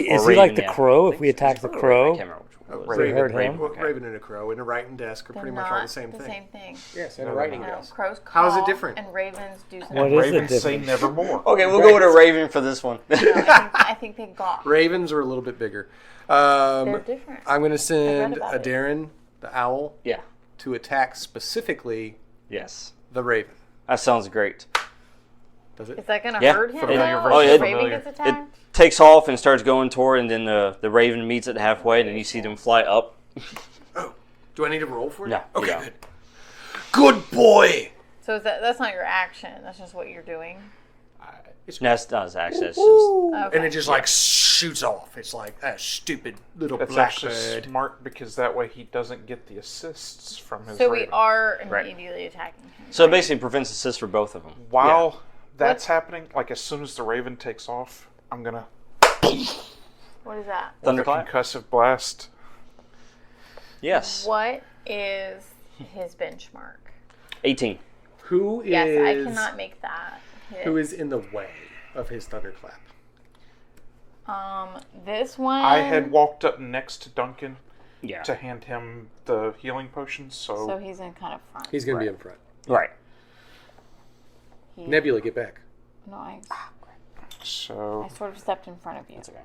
Speaker 6: is
Speaker 2: Or
Speaker 6: he like
Speaker 2: Raven,
Speaker 6: the
Speaker 2: yeah.
Speaker 6: crow? If we attack the
Speaker 2: I
Speaker 6: crow,
Speaker 2: can't remember which one it was.
Speaker 6: we heard him.
Speaker 4: Raven and a crow and a writing desk are
Speaker 5: They're
Speaker 4: pretty
Speaker 5: not
Speaker 4: much all the same thing. Yes, and a writing
Speaker 5: No,
Speaker 4: desk.
Speaker 5: crows
Speaker 4: How is it
Speaker 5: call
Speaker 4: different?
Speaker 5: And ravens do something.
Speaker 6: What is the
Speaker 7: Ravens say
Speaker 6: difference?
Speaker 7: nevermore.
Speaker 2: Okay, we'll go with a Raven for this one.
Speaker 5: I think they got.
Speaker 4: Ravens are a little bit bigger.
Speaker 5: They're different.
Speaker 4: I'm going to send
Speaker 5: about it.
Speaker 4: Darren, the owl,
Speaker 2: Yeah.
Speaker 4: to attack specifically
Speaker 2: Yes.
Speaker 4: the raven.
Speaker 2: That sounds great.
Speaker 4: Does it?
Speaker 5: Is that gonna
Speaker 2: Yeah.
Speaker 5: hurt him?
Speaker 7: Familiar
Speaker 5: though?
Speaker 7: versus
Speaker 5: If the
Speaker 2: familiar.
Speaker 5: raven gets
Speaker 2: It
Speaker 5: attacked?
Speaker 2: takes off and starts going toward, and then the Raven meets it halfway, and then you see them fly up.
Speaker 4: Oh, do I need to roll for it?
Speaker 2: No, you
Speaker 4: Okay,
Speaker 2: don't.
Speaker 4: good. Good boy.
Speaker 5: So is that's not your action. That's just what you're doing.
Speaker 2: No, it's not his action. It's just
Speaker 5: Okay.
Speaker 4: And it just like shoots off. It's like a stupid little
Speaker 7: That's actually
Speaker 4: blackbird.
Speaker 7: smart because that way he doesn't get the assists from his
Speaker 5: So we
Speaker 7: raven.
Speaker 5: are
Speaker 2: Right.
Speaker 5: immediately attacking him.
Speaker 2: so it basically prevents assist for both of them.
Speaker 7: While that's
Speaker 5: What's-
Speaker 7: happening, like as soon as the raven takes off, I'm gonna
Speaker 5: What is that?
Speaker 7: a
Speaker 2: Thunderclap.
Speaker 7: concussive blast.
Speaker 2: Yes.
Speaker 5: What is his benchmark?
Speaker 2: 18.
Speaker 4: Who is
Speaker 5: Yes, I cannot make that. hit.
Speaker 4: who is in the way of his thunderclap?
Speaker 5: This one.
Speaker 7: I had walked up next to Duncan
Speaker 2: Yeah.
Speaker 7: to hand him the healing potions,
Speaker 5: So he's in kind of front.
Speaker 4: He's going to be in front.
Speaker 2: Right.
Speaker 5: He-
Speaker 4: Nebula, get back.
Speaker 5: No, I
Speaker 7: so
Speaker 5: sort of stepped in front of you.
Speaker 2: That's okay.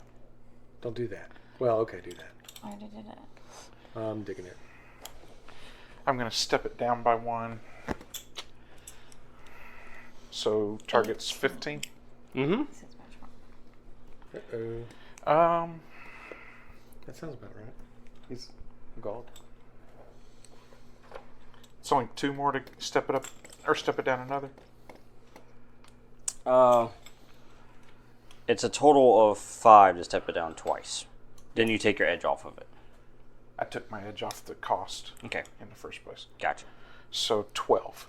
Speaker 4: Don't do that. Well, okay, do that.
Speaker 5: I already did it.
Speaker 4: I'm digging it.
Speaker 7: I'm gonna step it down by 1. So target's 15.
Speaker 2: Mm-hmm.
Speaker 5: This is benchmark.
Speaker 4: Uh-oh.
Speaker 7: Um,
Speaker 4: That sounds about right. He's galled.
Speaker 7: it's only 2 more to step it up or step it down another.
Speaker 2: It's a total of 5 to step it down twice. Then you take your edge off of it.
Speaker 3: I took my edge off the cost
Speaker 2: Okay.
Speaker 3: in the first place.
Speaker 2: Gotcha.
Speaker 3: So 12.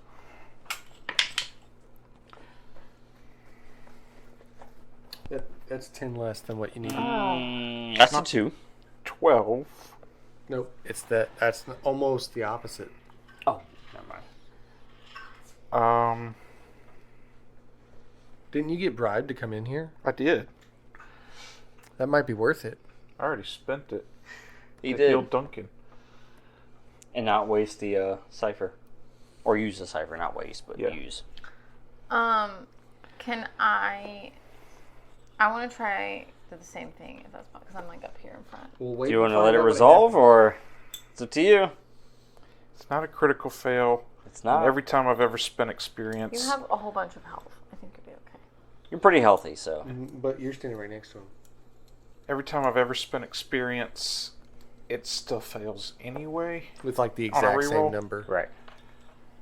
Speaker 4: That's 10 less than what you need.
Speaker 2: That's a 2.
Speaker 3: 12.
Speaker 4: Nope, that's almost the opposite.
Speaker 2: Oh, never mind.
Speaker 4: Didn't you get bribed to come in here?
Speaker 3: I did.
Speaker 4: That might be worth it.
Speaker 3: I already spent it.
Speaker 2: He
Speaker 3: to
Speaker 2: did.
Speaker 3: heal Duncan.
Speaker 2: And not waste the cipher. Or use the cipher, not waste, but
Speaker 3: Yeah.
Speaker 2: use.
Speaker 5: Can I want to try the same thing if that's possible, because I'm like up here in front.
Speaker 4: We'll wait
Speaker 2: Do you
Speaker 4: and
Speaker 2: want to
Speaker 4: find
Speaker 2: let it
Speaker 4: out what
Speaker 2: resolve,
Speaker 4: happens.
Speaker 2: or it's up to you?
Speaker 3: It's not a critical fail.
Speaker 2: It's not.
Speaker 3: And every time I've ever spent
Speaker 5: You
Speaker 3: experience,
Speaker 5: have a whole bunch of health. I think you'll be okay.
Speaker 2: You're pretty healthy, so.
Speaker 4: But you're standing right next to him.
Speaker 3: every time I've ever spent experience, it still fails anyway.
Speaker 4: With like the
Speaker 3: On a
Speaker 4: exact same
Speaker 3: reroll?
Speaker 4: number.
Speaker 2: Right.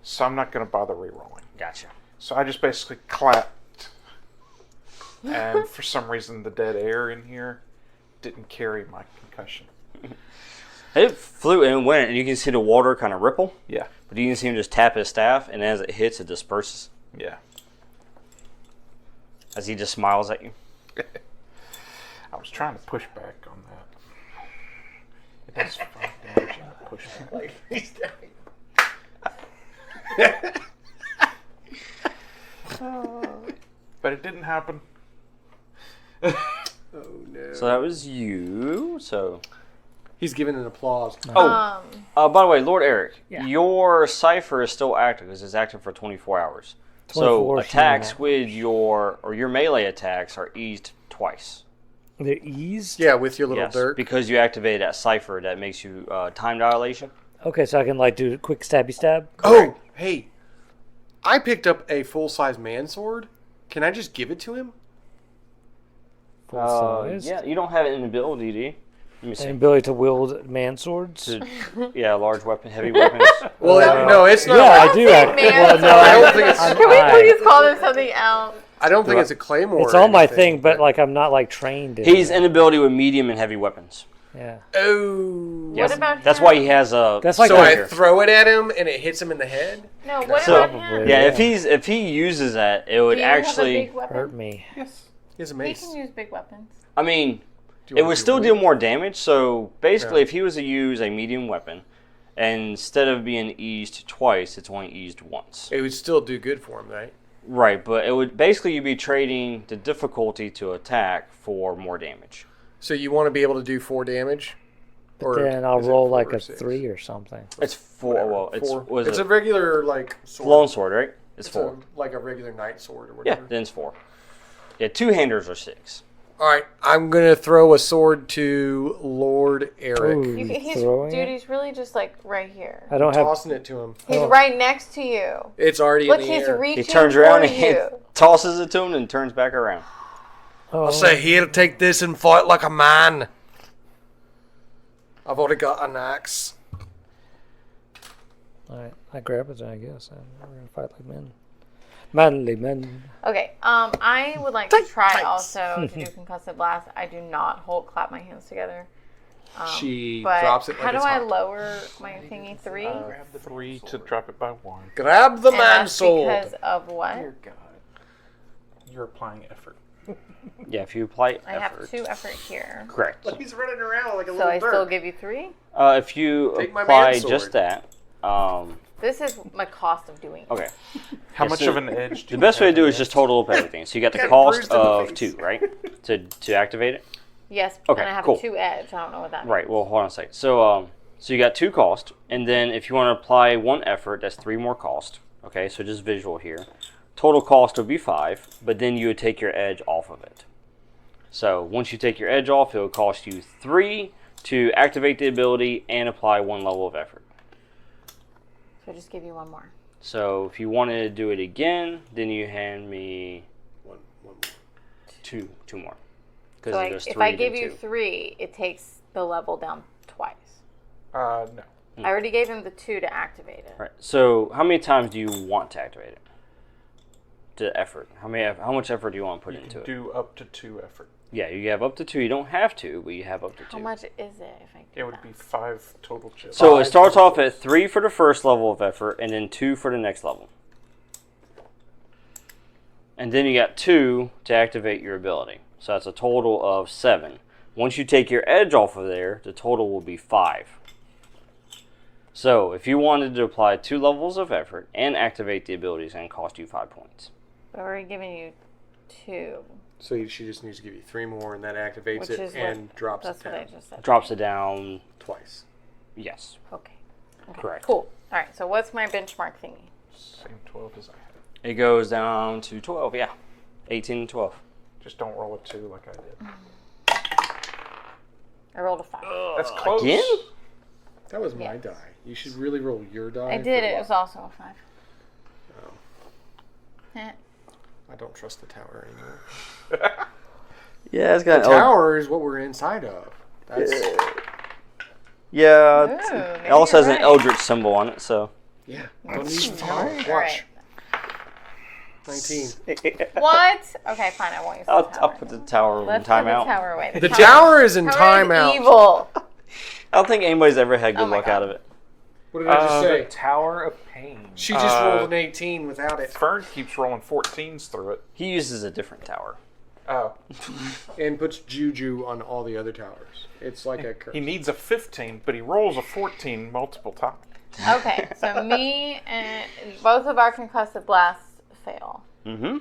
Speaker 3: So I'm not going to bother rerolling.
Speaker 2: Gotcha.
Speaker 3: So I just basically clapped. And for some reason, the dead air in here didn't carry my concussion.
Speaker 2: It flew and went, and you can see the water kind of ripple.
Speaker 3: Yeah.
Speaker 2: But you can see him just tap his staff, and as it hits, it disperses.
Speaker 3: Yeah.
Speaker 2: As he just smiles at you.
Speaker 3: I was trying to push back on that. It does 5 damage and push back. But it didn't happen.
Speaker 4: Oh no.
Speaker 2: So that was you. So.
Speaker 4: He's giving an applause.
Speaker 2: Oh. By the way, Lord Eric,
Speaker 6: Yeah.
Speaker 2: your cipher is still active because it's active for 24 hours.
Speaker 6: 24
Speaker 2: So attacks
Speaker 6: human
Speaker 2: with your melee attacks are eased twice.
Speaker 6: They're eased?
Speaker 4: Yeah, with your little
Speaker 2: Yes,
Speaker 4: dirt.
Speaker 2: because you activated that cipher that makes you time dilation.
Speaker 6: Okay, so I can like do a quick stabby stab?
Speaker 4: Oh, hey. I picked up a full-size man sword. Can I just give it to him?
Speaker 6: Full size?
Speaker 2: Yeah, you don't have an ability, do you? Let me see.
Speaker 6: And ability to wield man swords?
Speaker 2: Yeah, large weapon, heavy weapons.
Speaker 4: Well, no, it's not.
Speaker 6: Yeah,
Speaker 4: like-
Speaker 6: I do.
Speaker 5: Say man
Speaker 6: Well, no,
Speaker 4: I don't think it's.
Speaker 5: Can we please call them something else?
Speaker 4: I don't think it's a claymore.
Speaker 6: It's
Speaker 4: or
Speaker 6: on my
Speaker 4: anything,
Speaker 6: thing, but like I'm not like trained in
Speaker 2: He's
Speaker 6: it.
Speaker 2: an ability with medium and heavy weapons.
Speaker 6: Yeah.
Speaker 4: Oh.
Speaker 2: Yes,
Speaker 5: about
Speaker 2: that's
Speaker 5: him?
Speaker 2: why he has a.
Speaker 6: That's like
Speaker 4: So
Speaker 6: a-
Speaker 4: I throw it at him and it hits him in the head.
Speaker 5: No, what
Speaker 2: So-
Speaker 5: about him?
Speaker 2: Yeah,
Speaker 6: Yeah.
Speaker 2: if he uses that, it would
Speaker 5: Do you have a
Speaker 2: actually.
Speaker 5: big weapon?
Speaker 6: hurt me.
Speaker 3: Yes.
Speaker 4: He has a
Speaker 5: He
Speaker 4: mace.
Speaker 5: can use big weapons.
Speaker 2: I mean,
Speaker 4: Do you
Speaker 2: it
Speaker 4: want
Speaker 2: would
Speaker 4: to
Speaker 2: still
Speaker 4: do
Speaker 2: deal more damage. So basically,
Speaker 4: Yeah.
Speaker 2: if he was to use a medium weapon, and instead of being eased twice, it's only eased once.
Speaker 4: It would still do good for him, right?
Speaker 2: Right, but it would basically you'd be trading the difficulty to attack for more damage.
Speaker 4: So you want to be able to do 4 damage?
Speaker 6: But then I'll
Speaker 4: is it
Speaker 6: roll
Speaker 4: 4
Speaker 6: like
Speaker 4: or
Speaker 6: a
Speaker 4: 6?
Speaker 6: 3 or something.
Speaker 2: It's 4.
Speaker 4: Whatever,
Speaker 2: Well, it's
Speaker 4: 4.
Speaker 2: was
Speaker 4: It's
Speaker 2: it
Speaker 4: a regular like sword.
Speaker 2: long sword, right? It's
Speaker 4: It's
Speaker 2: 4.
Speaker 4: like a regular knight sword or
Speaker 2: Yeah,
Speaker 4: whatever.
Speaker 2: then it's 4. Yeah, 2-handers are 6.
Speaker 4: All right, I'm gonna throw a sword to Lord Eric.
Speaker 6: Ooh.
Speaker 5: He's
Speaker 6: throwing
Speaker 5: dude.
Speaker 6: it?
Speaker 5: He's really just like right here.
Speaker 6: I don't have.
Speaker 4: Tossing it to him.
Speaker 5: He's
Speaker 6: Oh.
Speaker 5: right next to you.
Speaker 4: It's already
Speaker 5: Look,
Speaker 4: in the
Speaker 5: he's
Speaker 4: air.
Speaker 5: reaching
Speaker 2: He turns around
Speaker 5: for
Speaker 2: and
Speaker 5: you.
Speaker 2: tosses it to him and turns back around.
Speaker 6: Oh,
Speaker 4: I'll say, here, take this and fight like a man. I've already got an axe.
Speaker 6: Alright, I grab it, I guess. We're gonna fight like men. Manly men.
Speaker 5: Okay. I would like to try also to do concussive blast. I do not clap my hands together.
Speaker 4: She
Speaker 5: But
Speaker 4: drops it like
Speaker 5: how do
Speaker 4: it's
Speaker 5: I
Speaker 4: hot.
Speaker 5: lower my thingy 3?
Speaker 3: Grab the 3 to drop it by 1.
Speaker 4: Grab the
Speaker 5: And
Speaker 4: man
Speaker 5: that's
Speaker 4: sword.
Speaker 5: because of what?
Speaker 3: Dear God. You're applying effort.
Speaker 2: Yeah, if you apply
Speaker 5: I
Speaker 2: effort.
Speaker 5: have 2 effort here.
Speaker 2: Correct.
Speaker 4: He's running around like a
Speaker 5: So
Speaker 4: little
Speaker 5: I
Speaker 4: bird.
Speaker 5: still give you 3?
Speaker 2: If you
Speaker 4: Take my
Speaker 2: apply
Speaker 4: man sword.
Speaker 2: just that,
Speaker 5: This is my cost of doing it.
Speaker 2: okay.
Speaker 3: How
Speaker 2: Yes,
Speaker 3: much
Speaker 2: so
Speaker 3: of an edge do
Speaker 2: The
Speaker 3: you
Speaker 2: best way to
Speaker 3: have
Speaker 2: do
Speaker 3: in
Speaker 2: it is just
Speaker 3: this?
Speaker 2: total up everything. So you got the
Speaker 4: Got
Speaker 2: cost
Speaker 4: bruised in the
Speaker 2: of
Speaker 4: face.
Speaker 2: 2, right? To activate it.
Speaker 5: Yes,
Speaker 2: Okay,
Speaker 5: and I have
Speaker 2: cool.
Speaker 5: a 2 edge. I don't know what that
Speaker 2: Right.
Speaker 5: means.
Speaker 2: Well, hold on a second. So so you got 2 cost, and then if you want to apply 1 effort, that's 3 more cost. Okay. So just visual here. Total cost would be 5, but then you would take your edge off of it. So once you take your edge off, it will cost you 3 to activate the ability and apply 1 level of effort.
Speaker 5: So I just give you 1 more.
Speaker 2: So if you wanted to do it again, then you hand me
Speaker 4: One more.
Speaker 2: 2 more.
Speaker 5: So
Speaker 2: Because there's 3
Speaker 5: if I give
Speaker 2: then
Speaker 5: you
Speaker 2: 2.
Speaker 5: 3, it takes the level down twice.
Speaker 3: No.
Speaker 5: I already gave him the 2 to activate it.
Speaker 2: Right. So how many times do you want to activate it? The effort. How much effort do you want to put
Speaker 3: You
Speaker 2: into
Speaker 3: can
Speaker 2: it?
Speaker 3: do up to 2 effort.
Speaker 2: Yeah, you have up to 2. You don't have to, but you have up to 2.
Speaker 5: How much is it if I do
Speaker 3: It would
Speaker 5: that?
Speaker 3: be 5 total chips.
Speaker 2: So it starts off at 3 for the first level of effort, and then 2 for the next level. And then you got 2 to activate your ability. So that's a total of 7. Once you take your edge off of there, the total will be 5. So if you wanted to apply 2 levels of effort and activate the ability, it's going to cost you 5 points.
Speaker 5: But we're already giving you 2.
Speaker 4: So she just needs to give you 3 more, and that activates
Speaker 5: Which
Speaker 4: it
Speaker 5: is
Speaker 4: and
Speaker 5: what,
Speaker 4: drops
Speaker 5: that's
Speaker 4: it
Speaker 5: what I
Speaker 4: down
Speaker 5: just said.
Speaker 2: Drops it down,
Speaker 4: twice.
Speaker 2: yes.
Speaker 5: Okay.
Speaker 2: Correct.
Speaker 5: Cool. All right. So what's my benchmark thingy?
Speaker 3: Same 12 as I had.
Speaker 2: It goes down to 12, yeah. 18 and 12.
Speaker 3: Just don't roll a 2 like I did.
Speaker 5: I rolled a 5.
Speaker 3: That's close.
Speaker 2: Again?
Speaker 4: That was my die. You should really roll your die.
Speaker 5: I did. It was also a 5.
Speaker 4: Oh,
Speaker 5: Eh.
Speaker 4: I don't trust the tower anymore.
Speaker 2: Yeah, it's
Speaker 4: The
Speaker 2: got
Speaker 4: tower is what we're inside of. That's
Speaker 2: Yeah,
Speaker 5: Ooh,
Speaker 2: it
Speaker 5: maybe
Speaker 2: also has
Speaker 5: you're
Speaker 2: an
Speaker 5: right.
Speaker 2: Eldritch symbol on it, so.
Speaker 4: yeah. Don't need the tower. Watch.
Speaker 5: All right.
Speaker 4: 19.
Speaker 5: What? Okay, fine. I won't use the
Speaker 2: I'll
Speaker 5: tower.
Speaker 2: put the tower in
Speaker 5: Let's put
Speaker 2: timeout.
Speaker 5: the tower away.
Speaker 4: The tower is in
Speaker 5: tower is
Speaker 4: timeout.
Speaker 5: evil.
Speaker 2: I don't think anybody's ever had good
Speaker 5: Oh my
Speaker 2: luck
Speaker 5: God.
Speaker 2: out of it.
Speaker 4: What did I just
Speaker 7: The
Speaker 4: say?
Speaker 7: Tower of Pain.
Speaker 4: She just rolled an 18 without it.
Speaker 3: Fern keeps rolling 14s through it.
Speaker 2: He uses a different tower.
Speaker 3: Oh.
Speaker 4: And puts juju on all the other towers. It's like a curse.
Speaker 3: He needs a 15, but he rolls a 14 multiple times.
Speaker 5: Okay, so me and both of our concussive blasts fail.
Speaker 2: Mm-hmm.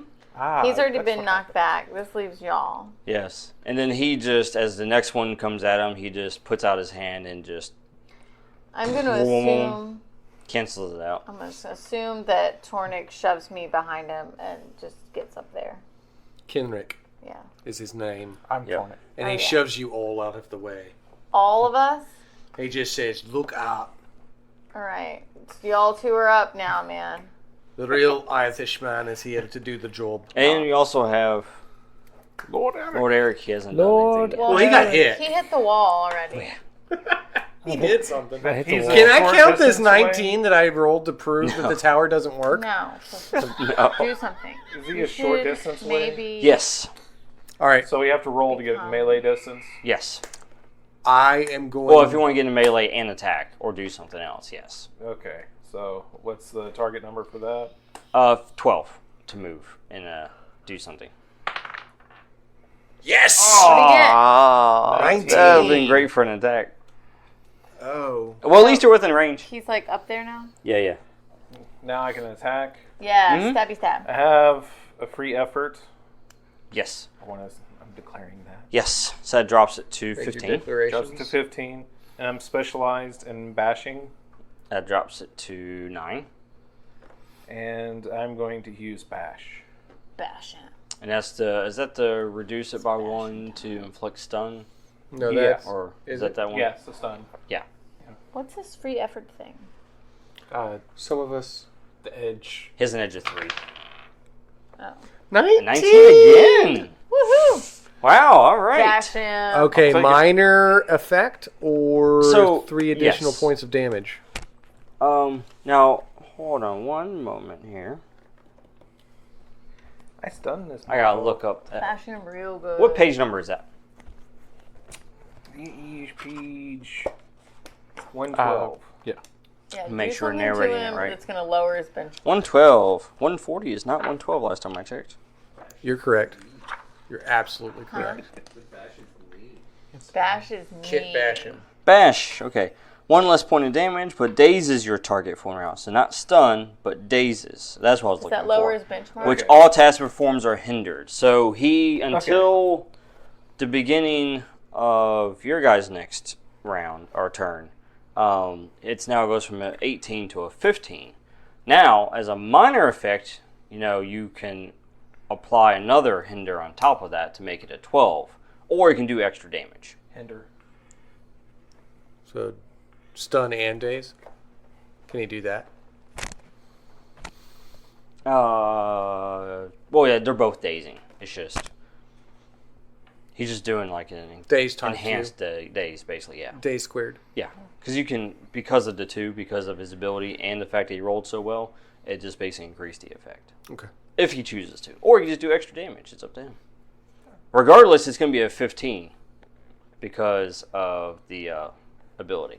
Speaker 5: He's already
Speaker 3: that's
Speaker 5: been
Speaker 3: what
Speaker 5: knocked back. This leaves y'all.
Speaker 2: Yes. And then he just, as the next one comes at him, he just puts out his hand and just
Speaker 5: I'm going to assume.
Speaker 2: cancels it out.
Speaker 5: I'm going to assume that Tornik shoves me behind him and just gets up there.
Speaker 4: Kenrick
Speaker 5: Yeah.
Speaker 4: is his name.
Speaker 3: I'm
Speaker 2: Yep.
Speaker 3: calling it.
Speaker 4: And
Speaker 5: Oh,
Speaker 4: he
Speaker 5: yeah.
Speaker 4: shoves you all out of the way.
Speaker 5: All of us?
Speaker 4: He just says, look out.
Speaker 5: All right. Y'all two are up now, man.
Speaker 4: The real Irishman is here to do the job.
Speaker 2: And you also have
Speaker 3: Lord Eric.
Speaker 2: Lord Eric. He hasn't
Speaker 6: Lord
Speaker 2: done anything yet.
Speaker 4: Well, he got hit.
Speaker 5: He hit the wall already.
Speaker 4: He did something.
Speaker 6: I hit the
Speaker 3: He's
Speaker 6: wall.
Speaker 4: Can I
Speaker 3: Short
Speaker 4: count this
Speaker 3: distance away.
Speaker 4: 19 that I rolled to prove that the tower doesn't work?
Speaker 5: No. So
Speaker 2: No.
Speaker 5: do something.
Speaker 7: Is he
Speaker 5: You
Speaker 7: a short
Speaker 5: should
Speaker 7: distance away?
Speaker 5: maybe.
Speaker 2: Yes.
Speaker 4: All right.
Speaker 7: So we have to roll to get melee distance?
Speaker 2: Yes.
Speaker 4: I am going.
Speaker 2: Well, if you want to get in melee and attack or do something else, yes.
Speaker 7: Okay. So what's the target number for that?
Speaker 2: 12 to move and do something.
Speaker 4: Yes!
Speaker 2: Ah,
Speaker 4: 19.
Speaker 2: that would have been great for an attack.
Speaker 4: Oh.
Speaker 2: Well, at least you're within range.
Speaker 5: He's like up there now?
Speaker 2: Yeah, yeah.
Speaker 7: Now I can attack.
Speaker 5: Yeah,
Speaker 2: Mhm.
Speaker 5: stabby stab.
Speaker 7: I have a free effort.
Speaker 2: Yes.
Speaker 7: I'm declaring that.
Speaker 2: Yes. So that drops it to
Speaker 4: Make your
Speaker 2: 15.
Speaker 7: Drops to 15. And I'm specialized in bashing.
Speaker 2: That drops it to 9.
Speaker 7: And I'm going to use bash.
Speaker 5: Bash it.
Speaker 2: And that's the, is that the reduce it by 1 to inflict stun?
Speaker 4: No,
Speaker 7: Yeah.
Speaker 4: that's.
Speaker 2: Or
Speaker 4: Is
Speaker 2: is that
Speaker 4: it?
Speaker 2: that one?
Speaker 7: Yes, the stun.
Speaker 2: Yeah.
Speaker 5: What's this free effort thing?
Speaker 4: Some of us.
Speaker 7: The edge.
Speaker 2: He has an edge of 3.
Speaker 5: Oh.
Speaker 4: 19!
Speaker 2: 19 again!
Speaker 5: Woohoo!
Speaker 2: Wow, alright.
Speaker 5: Bash him.
Speaker 4: Okay,
Speaker 3: I'll take it.
Speaker 4: minor effect or
Speaker 2: So,
Speaker 4: 3 additional
Speaker 2: yes.
Speaker 4: points of damage?
Speaker 2: Now, hold on one moment here.
Speaker 7: I stunned this.
Speaker 2: I gotta look up that.
Speaker 5: Bash him real good.
Speaker 2: What page number is that?
Speaker 7: Page 112.
Speaker 3: Yeah.
Speaker 5: Yeah,
Speaker 2: Make
Speaker 5: do
Speaker 2: sure we're
Speaker 5: something to
Speaker 2: narrating it
Speaker 5: him
Speaker 2: right.
Speaker 5: that's going to lower his bench.
Speaker 2: 112. 140 is not 112 last time I checked.
Speaker 4: You're correct. You're absolutely correct.
Speaker 5: Bash is me.
Speaker 4: Kit bash him.
Speaker 2: Bash. Okay. 1 less point of damage, but dazes your target for round. So not stun, but dazes. That's what I was
Speaker 5: Does
Speaker 2: looking
Speaker 5: that lower
Speaker 2: for.
Speaker 5: his benchmark?
Speaker 2: Which all tasks performs are hindered. So he, until the beginning of your guys' next round or turn, it's now goes from an 18 to a 15. Now, as a minor effect, you can apply another hinder on top of that to make it a 12. Or you can do extra damage.
Speaker 7: Hinder.
Speaker 4: So, stun and daze. Can he do that?
Speaker 2: Well, yeah, they're both dazing. It's just he's just doing like an
Speaker 4: Daze times
Speaker 2: enhanced daze, basically. Yeah,
Speaker 4: Daze squared.
Speaker 2: yeah. Because you can, because of his ability and the fact that he rolled so well, it just basically increased the effect
Speaker 4: Okay.
Speaker 2: if he chooses to, or he can just do extra damage. It's up to him. Regardless, it's going to be a 15 because of the ability.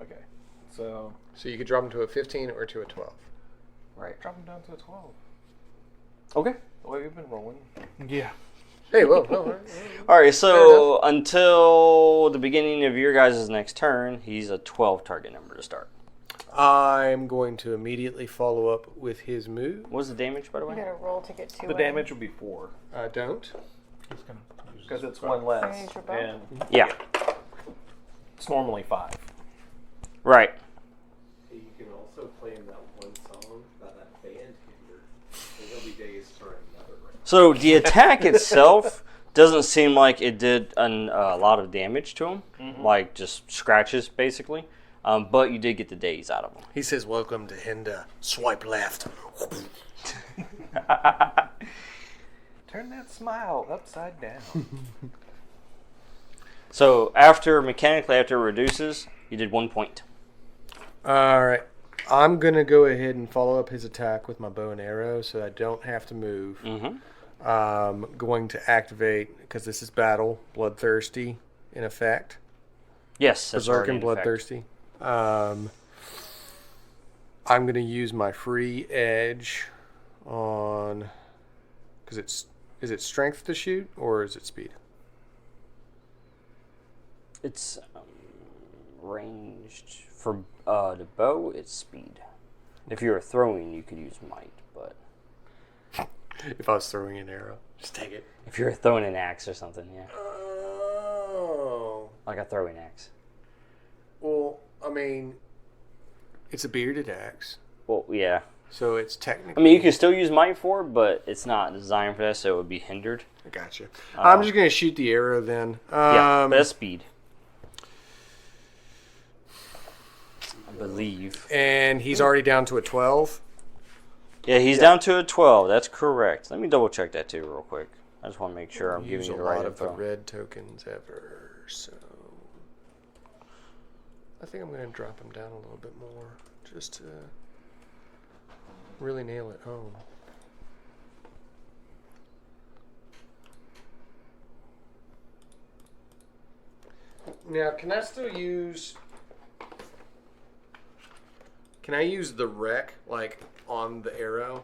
Speaker 7: Okay. So
Speaker 4: So you could drop him to a 15 or to a 12.
Speaker 2: Right.
Speaker 7: drop him down to a 12.
Speaker 2: Okay.
Speaker 7: The way we've been rolling.
Speaker 3: Yeah.
Speaker 4: Hey, well, no, all right.
Speaker 2: All right, so until the beginning of your guys' next turn, he's a 12 target number to start.
Speaker 4: I'm going to immediately follow up with his move.
Speaker 2: What was the damage, by the
Speaker 5: You
Speaker 2: way?
Speaker 5: gotta roll to get 2.
Speaker 7: The damage would be 4.
Speaker 4: I don't.
Speaker 3: He's gonna use
Speaker 7: Because
Speaker 3: his
Speaker 7: it's
Speaker 3: bow.
Speaker 7: one less.
Speaker 5: Can you use your bow?
Speaker 7: And
Speaker 2: Yeah.
Speaker 7: it's normally 5.
Speaker 2: Right.
Speaker 8: You can also play him that one song about that band Hibbard, and he'll be dazed for another round.
Speaker 2: So the attack itself doesn't seem like it did a lot of damage to him, like just scratches, basically. But you did get the daze out of him.
Speaker 4: He says, "Welcome to Hinda. Swipe left."
Speaker 7: Turn that smile upside down.
Speaker 2: So mechanically after it reduces, you did 1 point.
Speaker 4: All right. I'm going to go ahead and follow up his attack with my bow and arrow so I don't have to move.
Speaker 2: Mm-hmm.
Speaker 4: Going to activate, because this is battle, Bloodthirsty in effect.
Speaker 2: Yes, that's
Speaker 4: Berserk
Speaker 2: already
Speaker 4: and
Speaker 2: in effect.
Speaker 4: Bloodthirsty. I'm going to use my free edge on... Because is it strength to shoot, or is it speed?
Speaker 2: It's ranged for the bow. It's speed. If you were throwing, you could use might, but
Speaker 4: If I was throwing an arrow, just take it.
Speaker 2: if you were throwing an axe or something, yeah,
Speaker 4: Oh.
Speaker 2: like a throwing axe.
Speaker 4: Well, I mean, it's a bearded axe,
Speaker 2: Well, yeah.
Speaker 4: so it's
Speaker 2: I
Speaker 4: technically...
Speaker 2: mean, you can still use might for it, but it's not designed for that, so it would be hindered.
Speaker 4: I got you. I'm just going to shoot the arrow then.
Speaker 2: Yeah, but that's speed. I believe.
Speaker 4: And he's already down to a 12.
Speaker 2: Yeah, he's down to a 12. That's correct. Let me double check that too, real quick. I just want to make sure I'm giving
Speaker 4: Use
Speaker 2: you
Speaker 4: a
Speaker 2: the right
Speaker 4: lot of the
Speaker 2: info.
Speaker 4: red tokens ever, so... I think I'm going to drop him down a little bit more, just to really nail it home. Now, can I still use... Can I use the wreck, like, on the arrow?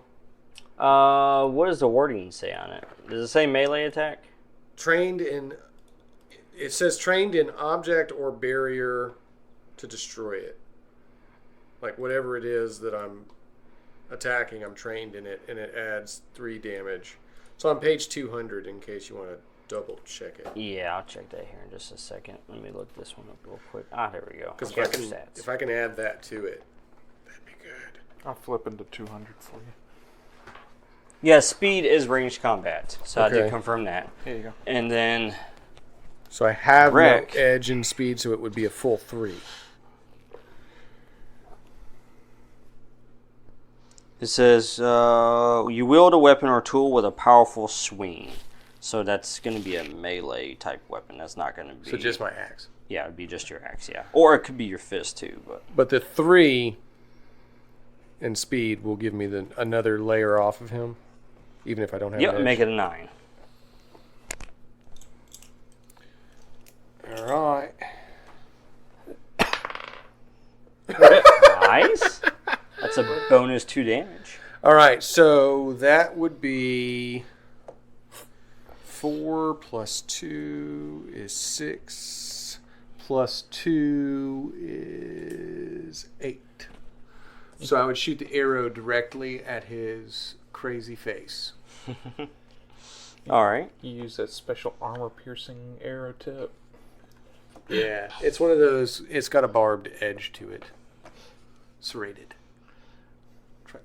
Speaker 2: What does the wording say on it? Does it say melee attack?
Speaker 4: Trained in... It says trained in object or barrier to destroy it. Like, whatever it is that I'm attacking, I'm trained in it, and it adds 3 damage. So on page 200, in case you want to double check it.
Speaker 2: Yeah, I'll check that here in just a second. Let me look this one up real quick. Ah, there we go.
Speaker 4: Because
Speaker 2: Character stats.
Speaker 4: if I can add that to it, that'd be good.
Speaker 3: I'll flip into 200 for you.
Speaker 2: Yeah, speed is ranged combat, so I
Speaker 4: Okay.
Speaker 2: did confirm that.
Speaker 3: Here you go.
Speaker 2: And then
Speaker 4: So I have
Speaker 2: Wreck.
Speaker 4: no edge and speed, so it would be a full 3.
Speaker 2: it says you wield a weapon or tool with a powerful swing. So that's going to be a melee type weapon. That's not going to be...
Speaker 4: So just my axe.
Speaker 2: Yeah, it'd be just your axe, yeah. Or it could be your fist too, but...
Speaker 4: But the 3 in speed will give me another layer off of him, even if I don't have
Speaker 2: Yep,
Speaker 4: an edge.
Speaker 2: make it a 9.
Speaker 4: All right.
Speaker 2: Nice. That's a bonus 2 damage.
Speaker 4: All right, so that would be 4 plus 2 is 6 plus 2 is 8. So I would shoot the arrow directly at his crazy face.
Speaker 2: All right.
Speaker 3: You use that special armor-piercing arrow tip.
Speaker 4: Yeah, it's one of those, it's got a barbed edge to it. Serrated.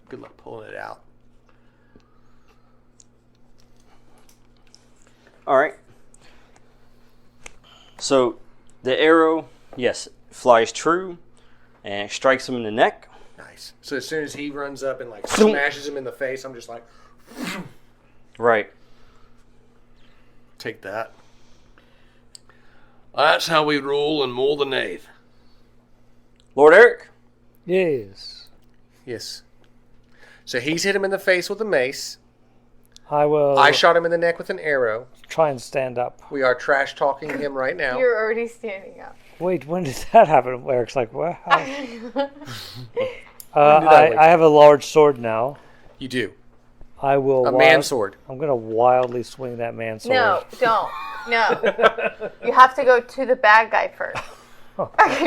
Speaker 4: Good luck pulling it out.
Speaker 2: All right. So the arrow, yes, flies true and strikes him in the neck.
Speaker 4: Nice. So as soon as he runs up and like smashes him in the face, I'm just like,
Speaker 2: Right.
Speaker 4: take that. That's how we roll in Mull the Knave.
Speaker 2: Lord Eric.
Speaker 6: Yes.
Speaker 4: Yes. So he's hit him in the face with a mace.
Speaker 6: I will.
Speaker 4: I shot him in the neck with an arrow.
Speaker 6: Try and stand up.
Speaker 4: We are trash talking him right now.
Speaker 5: You're already standing up.
Speaker 6: Wait, when did that happen? Eric's like, what? How?
Speaker 4: that
Speaker 6: I have a large sword now.
Speaker 4: You do.
Speaker 6: I will.
Speaker 4: A man sword.
Speaker 6: I'm gonna wildly swing that man sword.
Speaker 5: No, don't. No. You have to go to the bad guy first.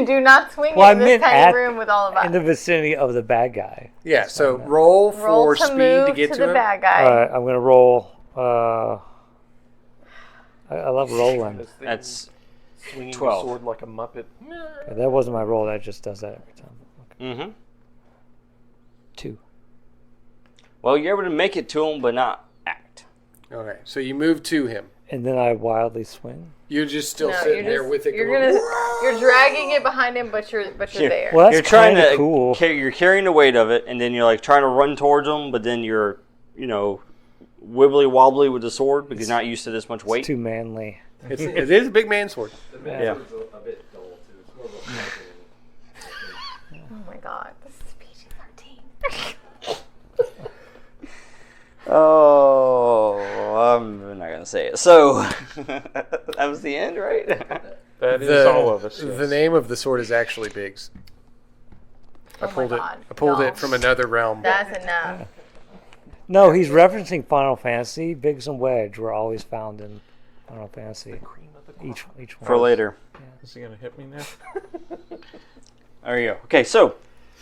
Speaker 5: Do not swing in this tiny room with all of us.
Speaker 6: In the vicinity of the bad guy.
Speaker 4: Yeah, so roll for
Speaker 5: to
Speaker 4: speed
Speaker 5: move
Speaker 4: to get to
Speaker 5: the
Speaker 4: him.
Speaker 5: bad guy.
Speaker 6: All right, I'm gonna roll. I love rolling.
Speaker 7: This thing
Speaker 2: That's
Speaker 7: swinging
Speaker 2: 12.
Speaker 7: the sword like a muppet.
Speaker 6: Okay, that wasn't my roll. That just does that every time. Okay.
Speaker 2: Mm-hmm.
Speaker 6: 2.
Speaker 2: Well, you're able to make it to him, but not act.
Speaker 4: Okay, so you move to him.
Speaker 6: And then I wildly swing.
Speaker 4: You're just still
Speaker 5: No,
Speaker 4: sitting there with it.
Speaker 5: You're
Speaker 4: going,
Speaker 5: you're dragging it behind him, but you're there.
Speaker 6: Well, that's
Speaker 2: You're trying
Speaker 6: kinda
Speaker 2: to
Speaker 6: cool.
Speaker 2: You're carrying the weight of it, and then you're like trying to run towards him, but then you're, wibbly wobbly with the sword because you're not used to this much weight.
Speaker 6: It's too manly.
Speaker 4: it is a big man sword.
Speaker 8: The man
Speaker 2: Yeah.
Speaker 8: sword's a bit dull too. It's more of a fighting.
Speaker 5: Oh my god, this is PG-13.
Speaker 2: Oh, I'm not gonna say it. So that was the end, right?
Speaker 3: That is all of us.
Speaker 4: The
Speaker 3: Yes.
Speaker 4: name of the sword is actually Biggs.
Speaker 5: Oh my God,
Speaker 4: I pulled
Speaker 5: no.
Speaker 4: it from another realm.
Speaker 5: That's enough.
Speaker 6: No, he's referencing Final Fantasy. Biggs and Wedge were always found in Final Fantasy. Each one.
Speaker 2: For later.
Speaker 3: Is he gonna hit me now?
Speaker 2: There you go. Okay, so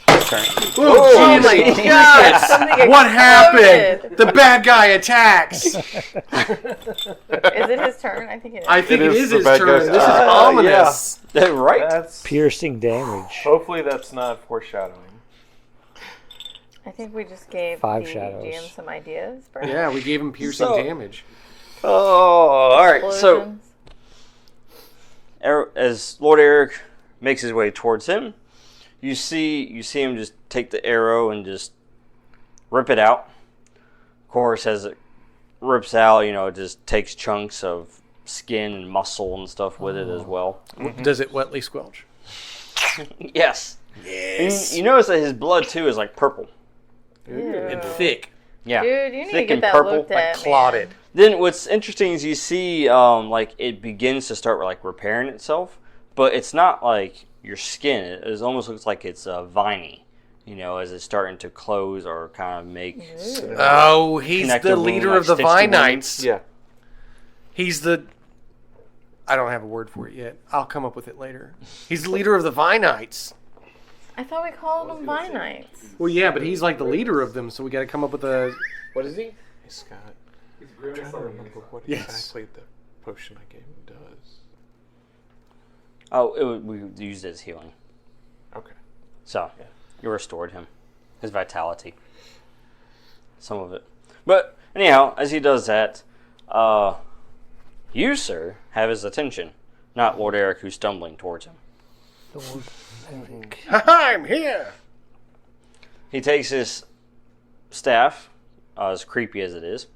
Speaker 2: turn.
Speaker 5: Oh my god, something
Speaker 4: What
Speaker 5: exploded.
Speaker 4: happened? The bad guy attacks.
Speaker 5: Is it his turn? I think it is.
Speaker 4: I think it is
Speaker 3: the
Speaker 4: his
Speaker 3: bad
Speaker 4: turn.
Speaker 3: guy's
Speaker 4: This is
Speaker 3: turn.
Speaker 4: ominous.
Speaker 2: Right?
Speaker 7: That's
Speaker 6: Piercing damage.
Speaker 7: hopefully that's not foreshadowing.
Speaker 5: I think we just gave
Speaker 6: 5
Speaker 5: the
Speaker 6: shadows.
Speaker 5: GM some ideas. Perhaps.
Speaker 4: Yeah, we gave him piercing
Speaker 2: So-
Speaker 4: damage.
Speaker 2: Oh, all right. So
Speaker 5: Explosions.
Speaker 2: as Lord Eric makes his way towards him, you see him just take the arrow and just rip it out. Of course, as it rips out, it just takes chunks of skin and muscle and stuff with it as well.
Speaker 4: Does it wetly squelch?
Speaker 2: Yes.
Speaker 4: Yes.
Speaker 2: And you notice that his blood too is like purple.
Speaker 4: And thick,
Speaker 2: Yeah.
Speaker 5: Dude, you need
Speaker 2: Thick
Speaker 5: to
Speaker 2: and
Speaker 5: get that
Speaker 2: purple,
Speaker 5: looked
Speaker 4: like
Speaker 5: at.
Speaker 4: clotted.
Speaker 2: Then what's interesting is you see like it begins to start like repairing itself, but it's not like your skin. It almost looks like it's viney, as it's starting to close or kind of make.
Speaker 4: Oh, he's
Speaker 2: Connect
Speaker 4: the
Speaker 2: the wound,
Speaker 4: leader
Speaker 2: like
Speaker 4: of the
Speaker 2: stitch the wound.
Speaker 4: Vinites.
Speaker 3: Yeah.
Speaker 4: He's the... I don't have a word for it yet. I'll come up with it later. He's the leader of the Vinites.
Speaker 5: I thought we called them Vinites.
Speaker 4: Well, yeah, but he's like the leader of them, so we got to come up with a... What is he?
Speaker 3: Hey, Scott.
Speaker 8: He's
Speaker 3: I'm
Speaker 8: grimace
Speaker 3: trying to
Speaker 8: on the
Speaker 3: remember what
Speaker 4: Yes.
Speaker 3: exactly the potion I gave him does.
Speaker 2: Oh, we used it as healing,
Speaker 3: Okay.
Speaker 2: so you restored him, his vitality, some of it. But anyhow, as he does that, you, sir, have his attention, not Lord Eric, who's stumbling towards him.
Speaker 6: Lord Eric.
Speaker 4: I'm here!
Speaker 2: He takes his staff, as creepy as it is,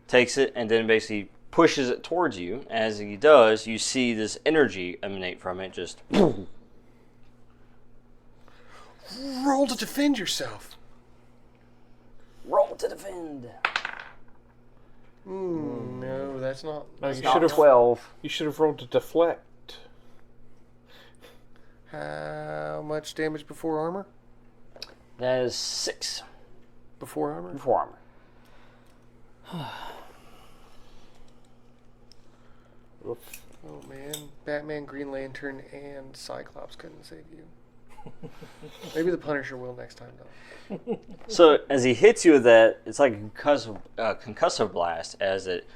Speaker 2: takes it, and then basically pushes it towards you. As he does, you see this energy emanate from it, just...
Speaker 4: Roll to defend yourself.
Speaker 2: Roll to defend.
Speaker 4: No, that's not...
Speaker 3: No, you
Speaker 2: not
Speaker 3: should have
Speaker 6: 12.
Speaker 3: You should have rolled to deflect.
Speaker 4: How much damage before armor?
Speaker 2: That is 6
Speaker 4: Before armor?
Speaker 2: before armor.
Speaker 4: Oh man, Batman, Green Lantern, and Cyclops couldn't save you. Maybe the Punisher will next time though.
Speaker 2: So as he hits you with that, it's like a concussive blast. As it,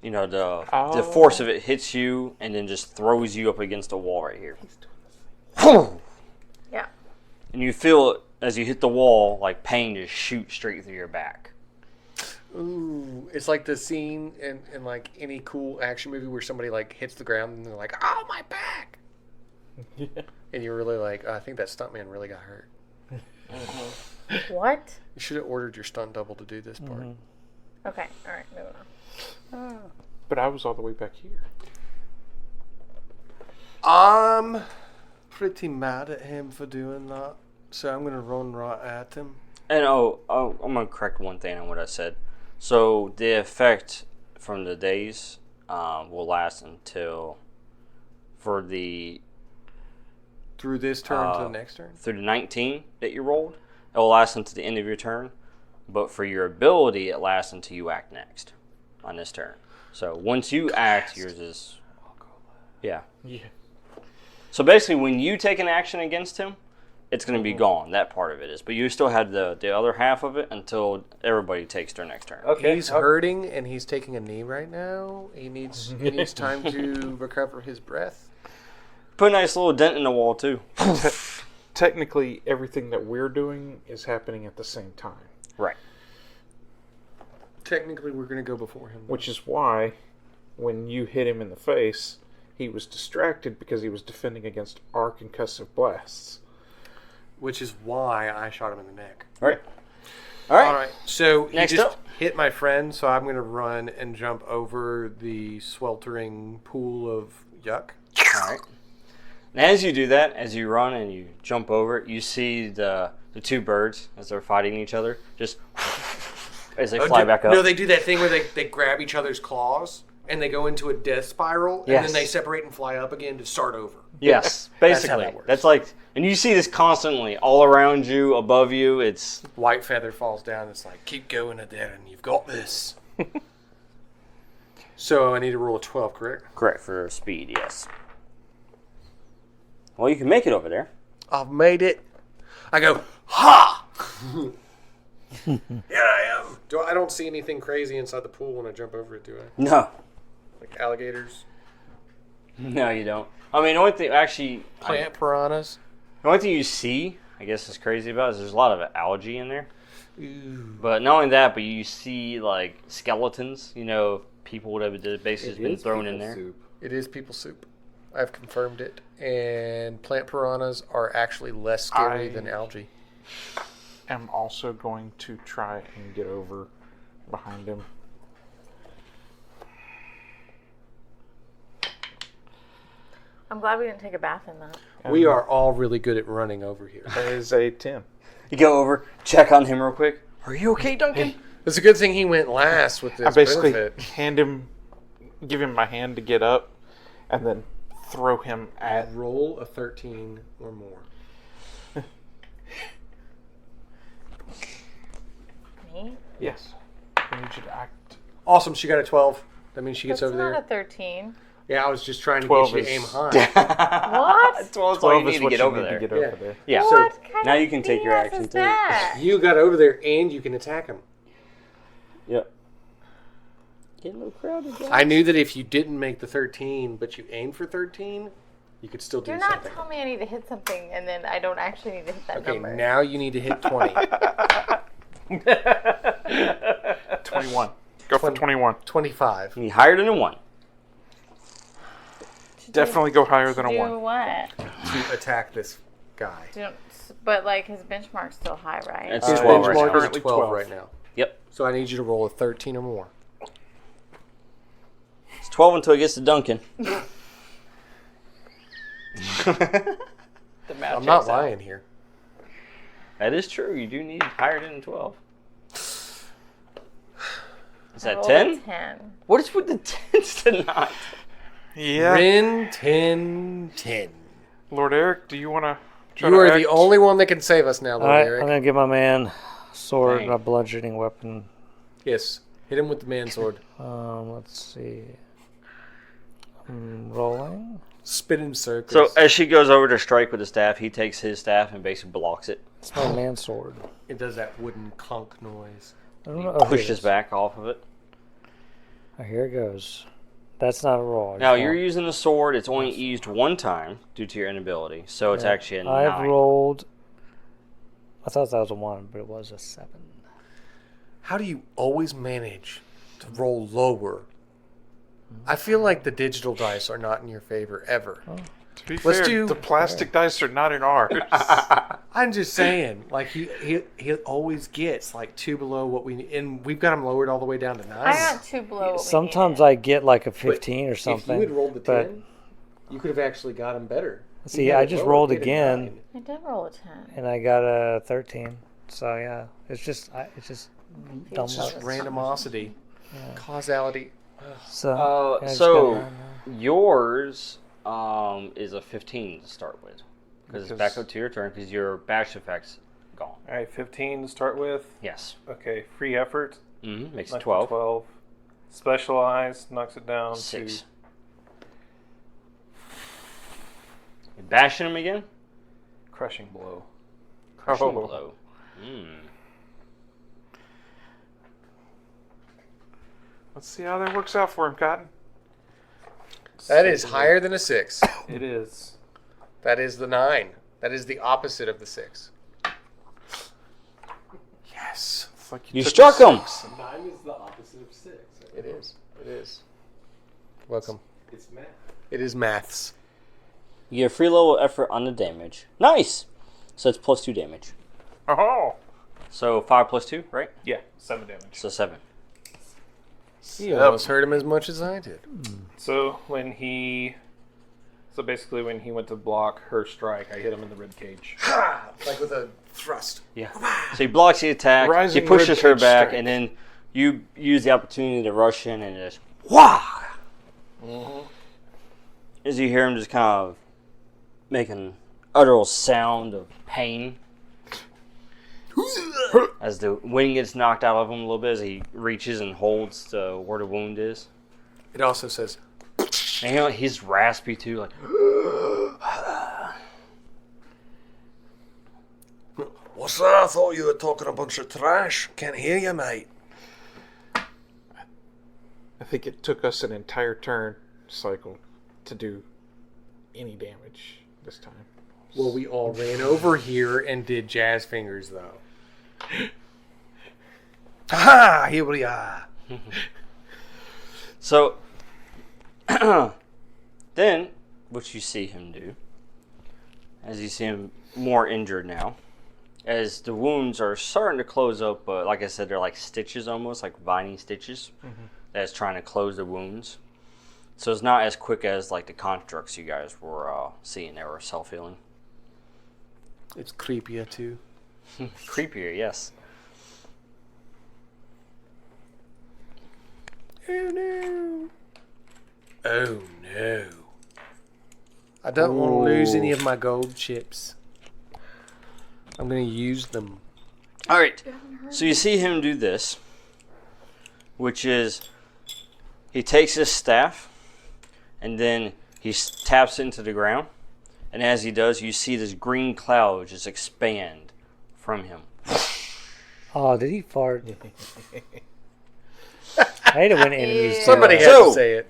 Speaker 2: the force of it hits you and then just throws you up against a wall right here.
Speaker 5: Yeah.
Speaker 2: And you feel it as you hit the wall, like pain just shoot straight through your back.
Speaker 4: Ooh, it's like the scene in like any cool action movie where somebody like hits the ground and they're like, "Oh, my back!"
Speaker 3: Yeah.
Speaker 4: And you're really like, oh, "I think that stuntman really got hurt."
Speaker 5: What?
Speaker 4: You should have ordered your stunt double to do this part.
Speaker 5: Okay, alright, moving on.
Speaker 3: But I was all the way back here.
Speaker 4: I'm pretty mad at him for doing that, so I'm gonna run right at him.
Speaker 2: And I'm gonna correct one thing on what I said. So the effect from the daze will last until
Speaker 4: Through this turn to the next turn?
Speaker 2: through the 19 that you rolled. It will last until the end of your turn. But for your ability, it lasts until you act next on this turn. So once you act, yours is... Yeah. So basically, when you take an action against him, it's going to be gone. That part of it is. But you still have the other half of it until everybody takes their next turn.
Speaker 7: Okay.
Speaker 4: He's hurting and he's taking a knee right now. He needs time to recover his breath.
Speaker 2: Put a nice little dent in the wall, too.
Speaker 3: Technically, everything that we're doing is happening at the same time.
Speaker 2: Right.
Speaker 4: Technically, we're going to go before him.
Speaker 3: Which is why, when you hit him in the face, he was distracted because he was defending against our concussive blasts.
Speaker 4: Which is why I shot him in the neck.
Speaker 2: All right.
Speaker 4: All right. So
Speaker 2: Next
Speaker 4: he just
Speaker 2: up.
Speaker 4: hit my friend, so I'm going to run and jump over the sweltering pool of yuck.
Speaker 2: All right. And as you do that, as you run and you jump over it, you see the two birds as they're fighting each other, just as they fly back up.
Speaker 4: No, they do that thing where they grab each other's claws and they go into a death spiral, and then they separate and fly up again to start over.
Speaker 2: Yes, basically.
Speaker 4: That's how that works.
Speaker 2: That's like, and you see this constantly all around you, above you. It's
Speaker 4: White feather falls down. It's like, keep going, Adarin. You've got this. So I need to roll a 12, correct?
Speaker 2: correct for speed. Yes. Well, you can make it over there.
Speaker 4: I've made it. I go, ha! Here I am. I don't see anything crazy inside the pool when I jump over it, do I?
Speaker 2: No,
Speaker 4: Like alligators?
Speaker 2: no, you don't. I mean, the only thing actually,
Speaker 4: Plant piranhas?
Speaker 2: the only thing you see, I guess, is crazy about is there's a lot of algae in there. But not only that, but you see like skeletons. You know, people that have basically been thrown in there.
Speaker 8: Soup.
Speaker 4: It is people soup. I've confirmed it. And plant piranhas are actually less scary than algae.
Speaker 3: I'm also going to try and get over behind him.
Speaker 5: I'm glad we didn't take a bath in that.
Speaker 4: We are all really good at running over here.
Speaker 3: That is a 10.
Speaker 2: You go over, check on him real quick. Are you okay, Duncan?
Speaker 4: It's a good thing he went last with this
Speaker 3: I basically
Speaker 4: benefit.
Speaker 3: give him my hand to get up, and then throw him at.
Speaker 4: Roll a 13 or more.
Speaker 5: Me?
Speaker 3: Yes. I need you to act.
Speaker 4: Awesome, she got a 12. That means she gets
Speaker 5: That's
Speaker 4: over
Speaker 5: not
Speaker 4: there.
Speaker 5: a 13.
Speaker 4: Yeah, I was just trying to
Speaker 3: 12
Speaker 4: get you to
Speaker 3: is-
Speaker 4: aim high.
Speaker 5: What?
Speaker 2: 12 is all you need
Speaker 3: is
Speaker 2: to
Speaker 3: what
Speaker 2: get
Speaker 3: you
Speaker 2: over
Speaker 3: need
Speaker 2: there.
Speaker 3: to get
Speaker 4: Yeah.
Speaker 3: over there.
Speaker 2: Yeah.
Speaker 5: What kind
Speaker 2: now
Speaker 5: of
Speaker 2: you can take your
Speaker 5: BS
Speaker 2: action
Speaker 5: is
Speaker 2: too.
Speaker 5: that?
Speaker 4: You got over there and you can attack him.
Speaker 2: Yep. Get a little crowded, guys.
Speaker 4: I knew that if you didn't make the 13, but you aimed for 13, you could still do
Speaker 5: Do not
Speaker 4: something.
Speaker 5: tell me I need to hit something and then I don't actually need to hit that
Speaker 4: Okay,
Speaker 5: number.
Speaker 4: now you need to hit 20.
Speaker 3: 21. Go for 21.
Speaker 4: 25.
Speaker 2: You need higher than a 1.
Speaker 3: Definitely go higher than a
Speaker 5: Do
Speaker 3: 1.
Speaker 5: what?
Speaker 4: To attack this guy.
Speaker 5: But like his benchmark's still high, right?
Speaker 2: It's
Speaker 4: His
Speaker 2: 12 right
Speaker 4: benchmark
Speaker 2: now.
Speaker 4: is
Speaker 3: Currently
Speaker 4: 12
Speaker 3: 12.
Speaker 4: right now.
Speaker 2: Yep.
Speaker 4: So I need you to roll a 13 or more.
Speaker 2: It's 12 until he gets to Duncan.
Speaker 4: I'm not lying here.
Speaker 2: That is true. You do need higher than 12. Is
Speaker 5: I
Speaker 2: that
Speaker 5: rolled a
Speaker 2: 10?
Speaker 5: 10.
Speaker 2: What is with the 10s tonight?
Speaker 3: Yeah.
Speaker 4: Rin 10 10.
Speaker 3: Lord Eric, do you want to try
Speaker 4: You
Speaker 3: to
Speaker 4: are
Speaker 3: act?
Speaker 4: the only one that can save us now, Lord
Speaker 6: All right,
Speaker 4: Eric.
Speaker 6: I'm gonna give my man sword,
Speaker 2: Dang.
Speaker 6: my bludgeoning weapon.
Speaker 4: Yes. Hit him with the man sword.
Speaker 6: Let's see. I'm rolling.
Speaker 4: Spin in circles.
Speaker 2: So as she goes over to strike with the staff, he takes his staff and basically blocks it.
Speaker 6: It's my man sword.
Speaker 4: it does that wooden clunk noise.
Speaker 6: I don't know. Oh, here it
Speaker 2: Pushes
Speaker 6: is.
Speaker 2: back off of it.
Speaker 6: Oh, here it goes. That's not a roll. I
Speaker 2: Now
Speaker 6: just
Speaker 2: you're
Speaker 6: want-
Speaker 2: using the sword. It's only used one time due to your inability, so it's actually a 9.
Speaker 6: I've rolled. I thought that was a 1, but it was a 7.
Speaker 4: How do you always manage to roll lower? I feel like the digital dice are not in your favor ever.
Speaker 3: To be
Speaker 4: Let's
Speaker 3: fair,
Speaker 4: do-
Speaker 3: the plastic dice are not in ours.
Speaker 4: I'm just saying, like he always gets like 2 below what we need, and we've got him lowered all the way down to 9.
Speaker 5: I got 2 below what we
Speaker 6: Sometimes
Speaker 5: needed.
Speaker 6: I get like a 15 or
Speaker 4: If
Speaker 6: something.
Speaker 4: you had rolled the
Speaker 6: but
Speaker 4: 10, you could have actually got him better.
Speaker 6: see,
Speaker 4: You had
Speaker 6: I
Speaker 4: it
Speaker 6: just
Speaker 4: lower,
Speaker 6: rolled
Speaker 4: hit him
Speaker 6: again,
Speaker 4: 9.
Speaker 5: I did roll a 10.
Speaker 6: and I got a 13. So yeah, it's just Dumb
Speaker 4: It's just
Speaker 6: luck.
Speaker 4: randomosity. Causality.
Speaker 6: So, yeah, just
Speaker 2: So
Speaker 6: go around now.
Speaker 2: yours is a 15 to start with, because it's
Speaker 3: Because-
Speaker 2: back up to your turn because your bash effect's gone.
Speaker 7: All right, 15 to start with.
Speaker 2: Yes.
Speaker 7: Okay, free effort.
Speaker 2: Makes it
Speaker 7: knocks
Speaker 2: 12.
Speaker 7: 12. Specialized knocks it down
Speaker 2: 6.
Speaker 7: to
Speaker 2: You bashing him again?
Speaker 7: crushing blow.
Speaker 2: Crushing
Speaker 3: Oh.
Speaker 2: blow.
Speaker 3: Let's see how that works out for him, Cotton.
Speaker 4: That is higher than a 6.
Speaker 7: It is.
Speaker 4: That is the 9. That is the opposite of the 6.
Speaker 3: Yes. It's like
Speaker 2: You
Speaker 3: took
Speaker 2: struck
Speaker 3: a
Speaker 2: him.
Speaker 3: 6.
Speaker 8: 9 is the opposite of 6.
Speaker 4: It is. It is. Welcome.
Speaker 8: It's math.
Speaker 4: It is maths.
Speaker 2: You get a free level effort on the damage. Nice! So it's plus 2 damage.
Speaker 3: Oh.
Speaker 2: So 5 plus 2, right?
Speaker 7: Yeah, 7 damage.
Speaker 2: So 7.
Speaker 4: You almost hurt him as much as I did.
Speaker 7: So basically when he went to block her strike, I hit him in the rib cage.
Speaker 4: Like with a thrust.
Speaker 2: Yeah. So he blocks the attack,
Speaker 3: Rising
Speaker 2: he pushes her
Speaker 3: ribcage
Speaker 2: back,
Speaker 3: strike.
Speaker 2: and then you use the opportunity to rush in and just wah! As you hear him just kind of make an utteral sound of pain. As the wind gets knocked out of him a little bit as he reaches and holds to where the wound is.
Speaker 4: It also says,
Speaker 2: And he's raspy too, like
Speaker 4: "What's that? I thought you were talking a bunch of trash. Can't hear you, mate."
Speaker 3: I think it took us an entire turn cycle to do any damage this time.
Speaker 4: Well, we all ran over here and did jazz fingers, though. Ha! Here we are.
Speaker 2: so. Then, what you see him do, as you see him more injured now, as the wounds are starting to close up, but like I said, they're like stitches almost, like viney stitches, that's trying to close the wounds. So it's not as quick as like the constructs you guys were seeing. They were self-healing.
Speaker 4: It's creepier, too.
Speaker 2: Creepier, yes.
Speaker 4: Oh, no. Oh, no. I don't want to lose any of my gold chips. I'm going to use them.
Speaker 2: All right. So you see him do this, which is he takes his staff and then he taps into the ground. And as he does, you see this green cloud just expand from him.
Speaker 6: Oh, did he fart? I hate it when enemies. do
Speaker 4: Somebody
Speaker 6: that.
Speaker 4: has
Speaker 2: So-
Speaker 4: to say it.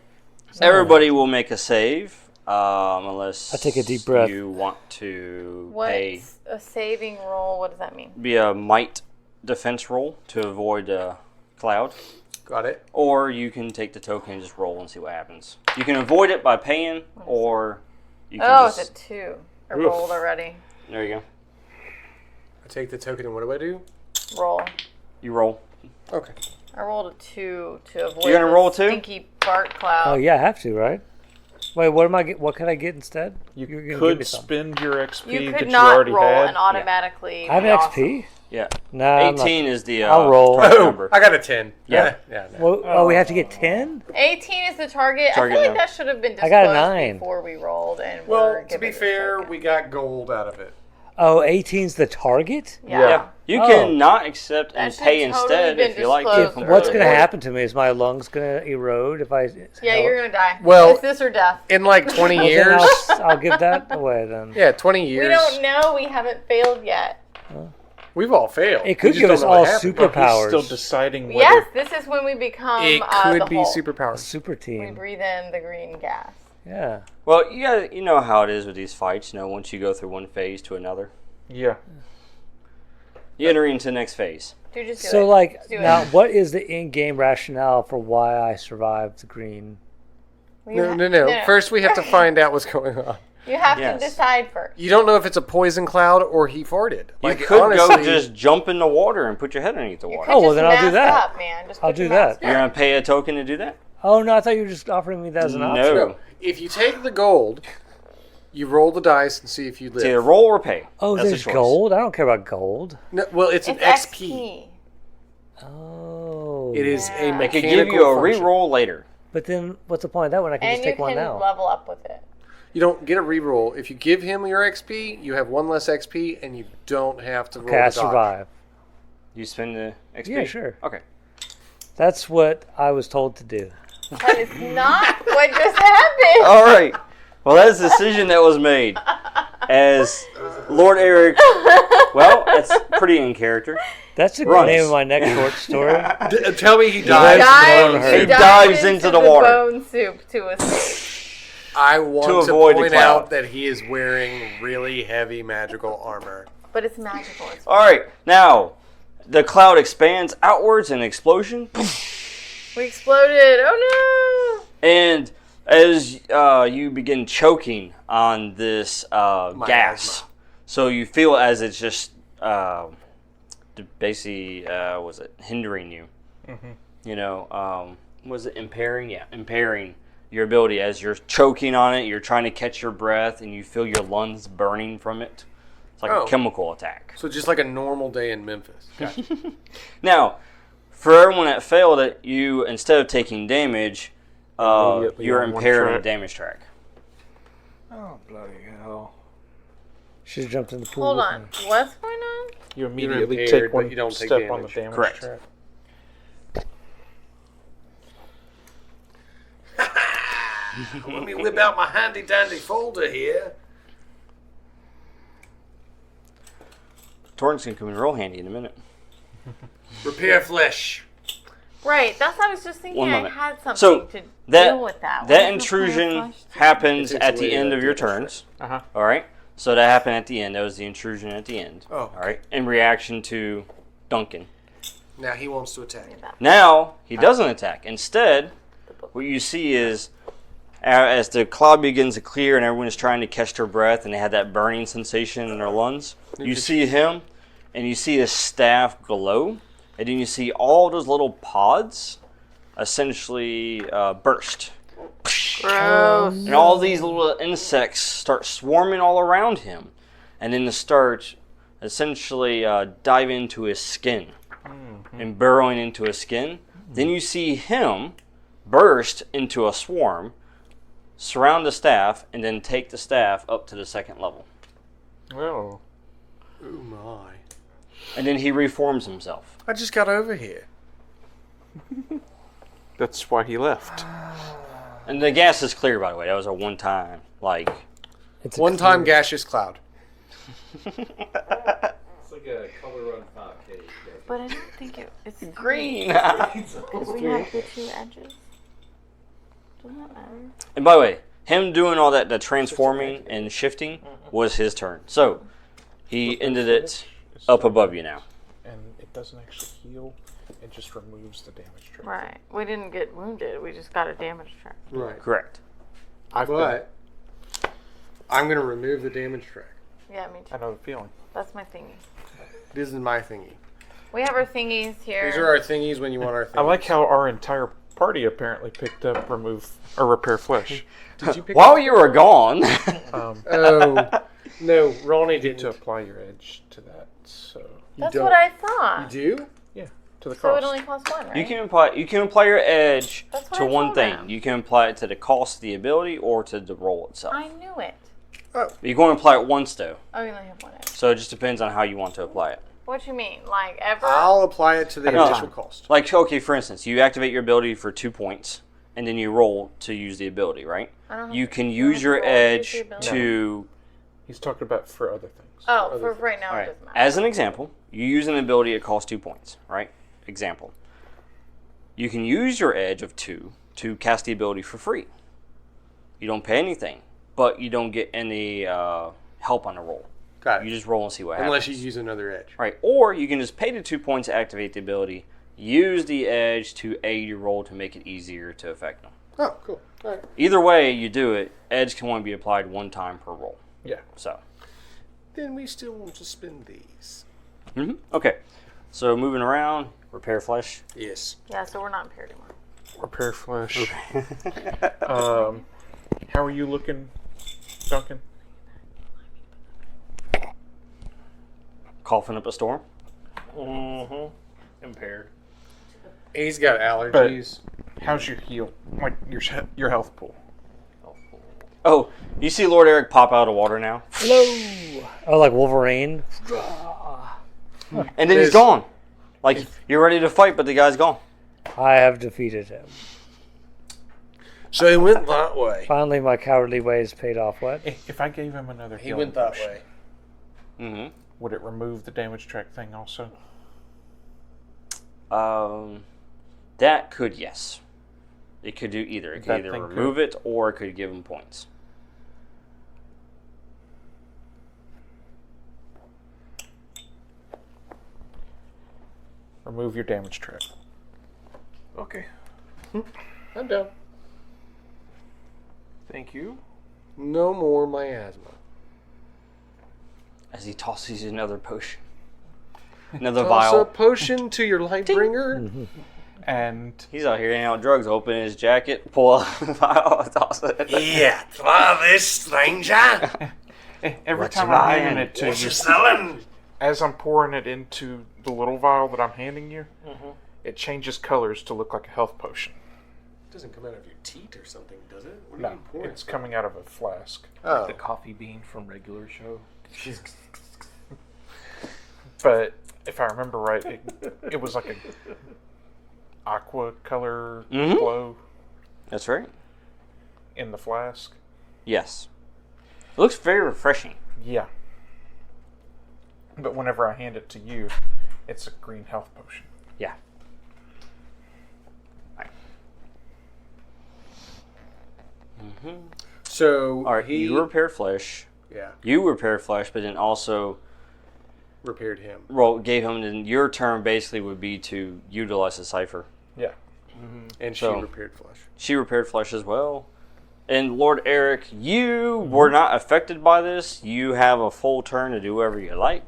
Speaker 2: Everybody will make a save, unless
Speaker 6: I take a deep breath.
Speaker 2: you want to pay,
Speaker 5: What's a saving roll? What does that mean?
Speaker 2: be a might defense roll to avoid the cloud.
Speaker 4: Got it.
Speaker 2: Or you can take the token and just roll and see what happens. You can avoid it by paying, or you can
Speaker 5: Oh,
Speaker 2: just...
Speaker 5: it's a 2. I rolled already.
Speaker 2: There you go.
Speaker 4: I take the token and what do I do?
Speaker 5: Roll.
Speaker 2: You roll.
Speaker 4: Okay.
Speaker 5: I rolled a 2 to avoid
Speaker 2: You're gonna
Speaker 5: the
Speaker 2: roll a 2?
Speaker 5: stinky fart cloud.
Speaker 6: Oh yeah, I have to, right? Wait, what am I get? What can I get instead?
Speaker 3: You
Speaker 6: You're gonna give
Speaker 3: could
Speaker 6: me something.
Speaker 3: spend your XP
Speaker 5: You
Speaker 3: that
Speaker 5: could
Speaker 3: you
Speaker 5: not
Speaker 3: already
Speaker 5: roll
Speaker 3: had.
Speaker 5: and automatically.
Speaker 6: I have
Speaker 5: be
Speaker 6: an
Speaker 5: awesome.
Speaker 6: XP.
Speaker 2: Yeah.
Speaker 6: Nah,
Speaker 2: 18 is the
Speaker 6: I'll roll.
Speaker 2: target
Speaker 4: Oh,
Speaker 2: number.
Speaker 4: I got a 10.
Speaker 2: Yeah.
Speaker 4: Yeah.
Speaker 6: Well, oh, we have to get 10.
Speaker 5: 18 is the target.
Speaker 2: Target
Speaker 5: I feel like
Speaker 2: now.
Speaker 5: that should have been
Speaker 6: I
Speaker 5: disclosed
Speaker 6: got a 9.
Speaker 5: before we rolled. And
Speaker 4: Well,
Speaker 5: we're
Speaker 4: to be
Speaker 5: giving
Speaker 4: fair,
Speaker 5: this
Speaker 4: we got gold out of it.
Speaker 6: Oh, 18's the target.
Speaker 5: Yeah.
Speaker 2: You
Speaker 6: Oh.
Speaker 2: can not accept
Speaker 5: That
Speaker 2: and
Speaker 5: should
Speaker 2: pay
Speaker 5: totally
Speaker 2: instead
Speaker 5: been
Speaker 2: if you like to.
Speaker 5: disclosed
Speaker 2: completely.
Speaker 6: What's going to
Speaker 5: Earlier.
Speaker 6: happen to me? Is my lungs going to erode if I?
Speaker 5: Yeah, you're gonna die.
Speaker 4: Well-
Speaker 5: it's this or death.
Speaker 4: In like 20
Speaker 6: Well, then
Speaker 4: years.
Speaker 6: I'll give that away then.
Speaker 4: Yeah, 20 years.
Speaker 5: We don't know. We haven't failed yet.
Speaker 4: We've all failed.
Speaker 6: It could
Speaker 4: We just
Speaker 6: give
Speaker 4: don't
Speaker 6: us
Speaker 4: know what
Speaker 6: all
Speaker 4: happened.
Speaker 3: But he's
Speaker 6: superpowers.
Speaker 3: still deciding whether
Speaker 5: Yes, this is when we become.
Speaker 4: It
Speaker 5: the
Speaker 4: could be
Speaker 5: Hulk.
Speaker 4: superpowers.
Speaker 6: Super
Speaker 5: We
Speaker 6: team.
Speaker 5: breathe in the green gas.
Speaker 6: Yeah.
Speaker 2: Well, you know how it is with these fights. You know, once you go through one phase to another,
Speaker 3: Yeah.
Speaker 2: you enter into the next phase.
Speaker 5: Dude, just do
Speaker 6: So,
Speaker 5: it.
Speaker 6: like,
Speaker 5: Just do
Speaker 6: now,
Speaker 5: it.
Speaker 6: what is the in-game rationale for why I survived the green?
Speaker 4: No. First, we have to find out what's going on.
Speaker 5: You have
Speaker 2: Yes.
Speaker 5: to decide first.
Speaker 4: You don't know if it's a poison cloud or he farted.
Speaker 2: You
Speaker 4: Like,
Speaker 2: could go
Speaker 4: honestly,
Speaker 2: just jump in the water and put your head underneath the
Speaker 5: You
Speaker 2: water.
Speaker 5: could
Speaker 6: Oh, well,
Speaker 5: just
Speaker 6: then I'll do
Speaker 5: mask
Speaker 6: that.
Speaker 5: Up, man. Just
Speaker 6: I'll
Speaker 5: put
Speaker 6: do
Speaker 5: your
Speaker 6: that.
Speaker 5: mask
Speaker 2: You're
Speaker 5: up.
Speaker 2: gonna pay a token to do that?
Speaker 6: Oh no, I thought you were just offering me that as an option.
Speaker 2: No.
Speaker 4: If you take the gold, you roll the dice and see if you live.
Speaker 2: It's either roll or pay.
Speaker 6: Oh,
Speaker 2: That's the
Speaker 6: there's
Speaker 2: choice.
Speaker 6: gold. I don't care about gold.
Speaker 4: No, well, it's an
Speaker 5: It's
Speaker 4: XP.
Speaker 5: XP.
Speaker 6: Oh.
Speaker 4: It is a
Speaker 2: It
Speaker 4: mechanical
Speaker 2: could give you a
Speaker 4: function.
Speaker 2: reroll later.
Speaker 6: But then, what's the point of that when I can
Speaker 5: And
Speaker 6: just
Speaker 5: you
Speaker 6: take one
Speaker 5: can
Speaker 6: now?
Speaker 5: level up with it.
Speaker 4: You don't get a reroll. If you give him your XP, you have one less XP, and you don't have to roll
Speaker 6: Okay, I
Speaker 4: the dodge.
Speaker 6: survive.
Speaker 2: You spend the XP?
Speaker 6: Yeah, sure.
Speaker 2: Okay.
Speaker 6: That's what I was told to do.
Speaker 5: That is not what just happened.
Speaker 2: All right. Well, that is a decision that was made. As Lord Eric, well, that's pretty in character.
Speaker 6: That's the
Speaker 2: Runs.
Speaker 6: name of my next short story.
Speaker 4: Tell me he
Speaker 6: He
Speaker 4: dies.
Speaker 2: He dives into the water.
Speaker 5: Bone soup to escape.
Speaker 4: I want
Speaker 2: To
Speaker 4: to
Speaker 2: avoid the
Speaker 4: point
Speaker 2: cloud.
Speaker 4: out that he is wearing really heavy magical armor.
Speaker 5: But it's magical. It's
Speaker 2: All right. Now, the cloud expands outwards in an explosion.
Speaker 5: We exploded. Oh no!
Speaker 2: And as you begin choking on this gas, so you feel as it's just basically, was it hindering you? Mm-hmm. You know, was it impairing? Yeah, impairing your ability as you're choking on it. You're trying to catch your breath, and you feel your lungs burning from it. It's like a chemical attack.
Speaker 4: So just like a normal day in Memphis. Gotcha.
Speaker 2: Now, for everyone that failed it, you, instead of taking damage,
Speaker 3: Immediately
Speaker 2: you're
Speaker 3: on one
Speaker 2: impaired on
Speaker 3: track.
Speaker 2: the damage track.
Speaker 7: Oh, bloody hell.
Speaker 6: She just jumped in the pool.
Speaker 5: Hold
Speaker 6: with
Speaker 5: on.
Speaker 6: me.
Speaker 5: What's going on?
Speaker 3: You immediately
Speaker 4: impaired,
Speaker 3: take
Speaker 4: but
Speaker 3: one
Speaker 4: you don't take
Speaker 3: step on the
Speaker 4: damage.
Speaker 3: damage
Speaker 2: Correct.
Speaker 3: track.
Speaker 4: Let me whip out my handy dandy folder here.
Speaker 2: Torwynn's going to come in real handy in a minute.
Speaker 4: Repair flesh.
Speaker 5: Right. That's what I was just thinking.
Speaker 2: One
Speaker 5: I
Speaker 2: moment.
Speaker 5: had something
Speaker 2: So,
Speaker 5: to
Speaker 2: that,
Speaker 5: deal with that. What
Speaker 2: that
Speaker 5: is the plan
Speaker 2: intrusion
Speaker 5: of flesh?
Speaker 2: happens
Speaker 4: It
Speaker 2: at
Speaker 4: takes
Speaker 2: the
Speaker 4: away
Speaker 2: end
Speaker 4: that
Speaker 2: of your
Speaker 4: damage
Speaker 2: turns.
Speaker 3: Uh-huh.
Speaker 2: All right? So that happened at the end. That was the intrusion at the end.
Speaker 4: Oh,
Speaker 2: All right? In reaction to Duncan.
Speaker 4: Now he wants to attack.
Speaker 2: Now, he doesn't attack. Instead, what you see is as the cloud begins to clear and everyone is trying to catch their breath and they had that burning sensation in their lungs, you see him and you see his staff glow, and then you see all those little pods essentially burst.
Speaker 5: Gross.
Speaker 2: And all these little insects start swarming all around him, and then they start essentially dive into his skin and burrowing into his skin. Then you see him burst into a swarm, surround the staff, and then take the staff up to the second level.
Speaker 3: Oh.
Speaker 4: Oh my.
Speaker 2: And then he reforms himself.
Speaker 4: I just got over here.
Speaker 3: That's why he left.
Speaker 2: And the gas is clear, by the way. That was a one-time, like...
Speaker 6: It's a
Speaker 4: One-time
Speaker 6: clear-
Speaker 4: gaseous cloud.
Speaker 8: It's like a color run 5K.
Speaker 5: But I don't think it's
Speaker 2: green.
Speaker 5: Because we have the two edges. Doesn't that matter?
Speaker 2: And by the way, him doing all that, the transforming and shifting, was his turn. So, he ended it up above you now.
Speaker 3: And it doesn't actually heal. It just removes the damage track.
Speaker 5: Right. We didn't get wounded. We just got a damage track.
Speaker 4: Right.
Speaker 2: Correct.
Speaker 4: But I'm going to remove the damage track.
Speaker 5: Yeah, me too.
Speaker 3: I know the feeling.
Speaker 5: That's my thingy.
Speaker 4: This is my thingy.
Speaker 5: We have our thingies here.
Speaker 4: These are our thingies when you want our thingies.
Speaker 3: I like how our entire party apparently picked up remove or repair flesh.
Speaker 4: Did you pick
Speaker 2: While you were gone,
Speaker 4: Oh. No, Ronnie
Speaker 3: You need to
Speaker 4: didn't.
Speaker 3: apply your edge to that, so
Speaker 5: That's
Speaker 4: don't.
Speaker 5: what I thought.
Speaker 4: You do?
Speaker 3: to the
Speaker 5: So
Speaker 3: cost.
Speaker 5: it only costs one, right?
Speaker 2: you can apply your edge
Speaker 5: That's what
Speaker 2: to
Speaker 5: I
Speaker 2: one
Speaker 5: told
Speaker 2: thing.
Speaker 5: him.
Speaker 2: You can apply it to the cost of the ability or to the roll itself.
Speaker 5: I knew it.
Speaker 2: You're going to apply it once though,
Speaker 5: Oh, you only have one edge.
Speaker 2: so it just depends on how you want to apply it.
Speaker 5: What you mean? Like ever?
Speaker 4: I'll apply it to the
Speaker 2: No.
Speaker 4: initial cost.
Speaker 2: Like, okay, for instance, you activate your ability for 2 points, and then you roll to use the ability, right?
Speaker 5: I don't have
Speaker 2: You
Speaker 5: to-
Speaker 2: can
Speaker 5: you don't
Speaker 2: use
Speaker 5: have
Speaker 2: your
Speaker 5: to roll to use
Speaker 2: edge
Speaker 5: the ability?
Speaker 2: to...
Speaker 3: He's talking about for other things.
Speaker 5: Oh, for right now
Speaker 2: All
Speaker 5: it
Speaker 2: right.
Speaker 5: doesn't matter.
Speaker 2: As an example, you use an ability that costs 2 points, right? Example. You can use your edge of 2 to cast the ability for free. You don't pay anything, but you don't get any help on the roll.
Speaker 4: Got
Speaker 2: You
Speaker 4: it.
Speaker 2: just roll and see what
Speaker 4: Unless you
Speaker 2: happens.
Speaker 4: use another edge.
Speaker 2: Right, or you can just pay the 2 points to activate the ability, use the edge to aid your roll to make it easier to affect them.
Speaker 4: Oh, cool. All right.
Speaker 2: Either way you do it, edge can only be applied one time per roll.
Speaker 3: Yeah.
Speaker 2: So,
Speaker 4: Then we still want to spin these.
Speaker 2: okay. So moving around, repair flesh.
Speaker 4: Yes.
Speaker 5: Yeah, so we're not impaired anymore.
Speaker 3: Repair flesh. How are you looking, Duncan?
Speaker 2: Coughing up a storm.
Speaker 6: Mm-hmm. Impaired.
Speaker 4: He's got allergies.
Speaker 3: How's your heal? Like your health pool?
Speaker 2: Oh, you see Lord Eric pop out of water now,
Speaker 6: Hello. Oh, like Wolverine.
Speaker 2: and then he's gone. Like you're ready to fight, but the guy's gone.
Speaker 6: I have defeated him.
Speaker 4: So he went that way.
Speaker 6: Finally, my cowardly ways paid off. What?
Speaker 3: If I gave him another
Speaker 4: He
Speaker 3: healing
Speaker 4: went that
Speaker 3: potion,
Speaker 4: way.
Speaker 2: Mm-hmm.
Speaker 3: would it remove the damage track thing also?
Speaker 2: That could, yes. It could do either. It could
Speaker 3: That
Speaker 2: either
Speaker 3: thing
Speaker 2: remove it or it could give him points.
Speaker 3: Remove your damage track.
Speaker 7: Okay.
Speaker 4: I'm down.
Speaker 7: Thank you.
Speaker 4: No more miasma.
Speaker 2: As he tosses another potion. Another
Speaker 4: Toss a
Speaker 2: vial.
Speaker 4: potion to your Lightbringer.
Speaker 3: And
Speaker 2: He's out here handing out drugs. Open his jacket, pull out the vial, toss it.
Speaker 4: Yeah, try this, stranger.
Speaker 3: every
Speaker 2: What's
Speaker 3: time
Speaker 2: your
Speaker 3: I'm handing
Speaker 2: mind?
Speaker 3: it to
Speaker 4: What you
Speaker 3: you,
Speaker 4: selling?
Speaker 3: as I'm pouring it into the little vial that I'm handing you, it changes colors to look like a health potion.
Speaker 4: It doesn't come out of your teat or something, does it? What are
Speaker 3: No,
Speaker 4: you pouring
Speaker 3: it's
Speaker 4: from?
Speaker 3: coming out of a flask.
Speaker 4: Oh.
Speaker 7: The coffee bean from regular show.
Speaker 3: But if I remember right, it was like a aqua color glow
Speaker 2: That's right.
Speaker 3: in the flask.
Speaker 2: Yes. It looks very refreshing.
Speaker 3: Yeah. But whenever I hand it to you, it's a green health potion.
Speaker 2: Yeah.
Speaker 4: So
Speaker 2: All right,
Speaker 4: he
Speaker 2: you repair flesh.
Speaker 4: yeah
Speaker 2: You repair flesh, but then also
Speaker 4: repaired him.
Speaker 2: gave him, then your turn basically would be to utilize the cipher.
Speaker 3: Yeah.
Speaker 4: And
Speaker 2: So-
Speaker 4: she repaired flesh.
Speaker 2: She repaired flesh as well. And Lord Eric, you were not affected by this. You have a full turn to do whatever you like.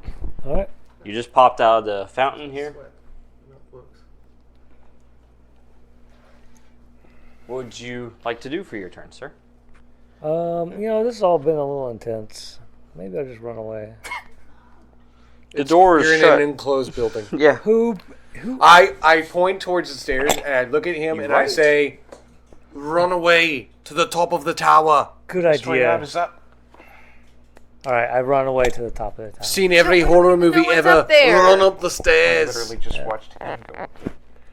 Speaker 6: All right.
Speaker 2: You just popped out of the fountain here. What would you like to do for your turn, sir?
Speaker 6: This has all been a little intense. Maybe I'll just run away.
Speaker 2: The door is
Speaker 4: You're in
Speaker 2: shut.
Speaker 4: an enclosed building.
Speaker 2: Yeah.
Speaker 6: Who?
Speaker 4: I point towards the stairs and I look at him
Speaker 2: You're
Speaker 4: and I
Speaker 2: right.
Speaker 4: say, "Run away to the top of the tower."
Speaker 6: Good
Speaker 3: Straight out
Speaker 6: idea.
Speaker 3: is up.
Speaker 6: All right, I run away to the top of the tower.
Speaker 4: Seen every
Speaker 5: we don't
Speaker 4: horror
Speaker 5: even know
Speaker 4: movie
Speaker 5: what's
Speaker 4: ever.
Speaker 5: up there.
Speaker 4: Run up the
Speaker 3: I
Speaker 4: stairs.
Speaker 3: literally just watched him go.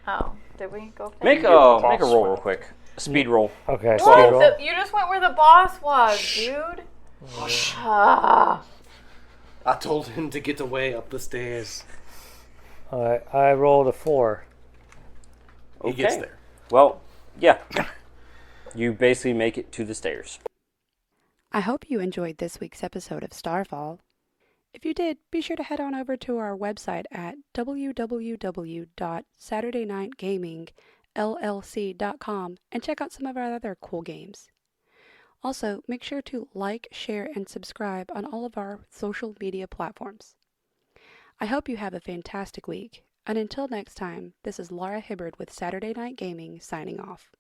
Speaker 5: Oh, did we go?
Speaker 2: Make
Speaker 3: the
Speaker 2: a
Speaker 3: boss
Speaker 2: roll
Speaker 3: went.
Speaker 2: real quick. A speed roll.
Speaker 6: Okay,
Speaker 5: What?
Speaker 6: speed roll.
Speaker 5: You just went where the boss was, dude. Ah.
Speaker 4: I told him to get away up the stairs.
Speaker 6: All right, I rolled a 4.
Speaker 4: He gets
Speaker 2: Okay.
Speaker 4: there.
Speaker 2: Well, yeah. You basically make it to the stairs.
Speaker 1: I hope you enjoyed this week's episode of Starfall. If you did, be sure to head on over to our website at www.saturdaynightgamingllc.com and check out some of our other cool games. Also, make sure to like, share, and subscribe on all of our social media platforms. I hope you have a fantastic week, and until next time, this is Laura Hibbard with Saturday Night Gaming signing off.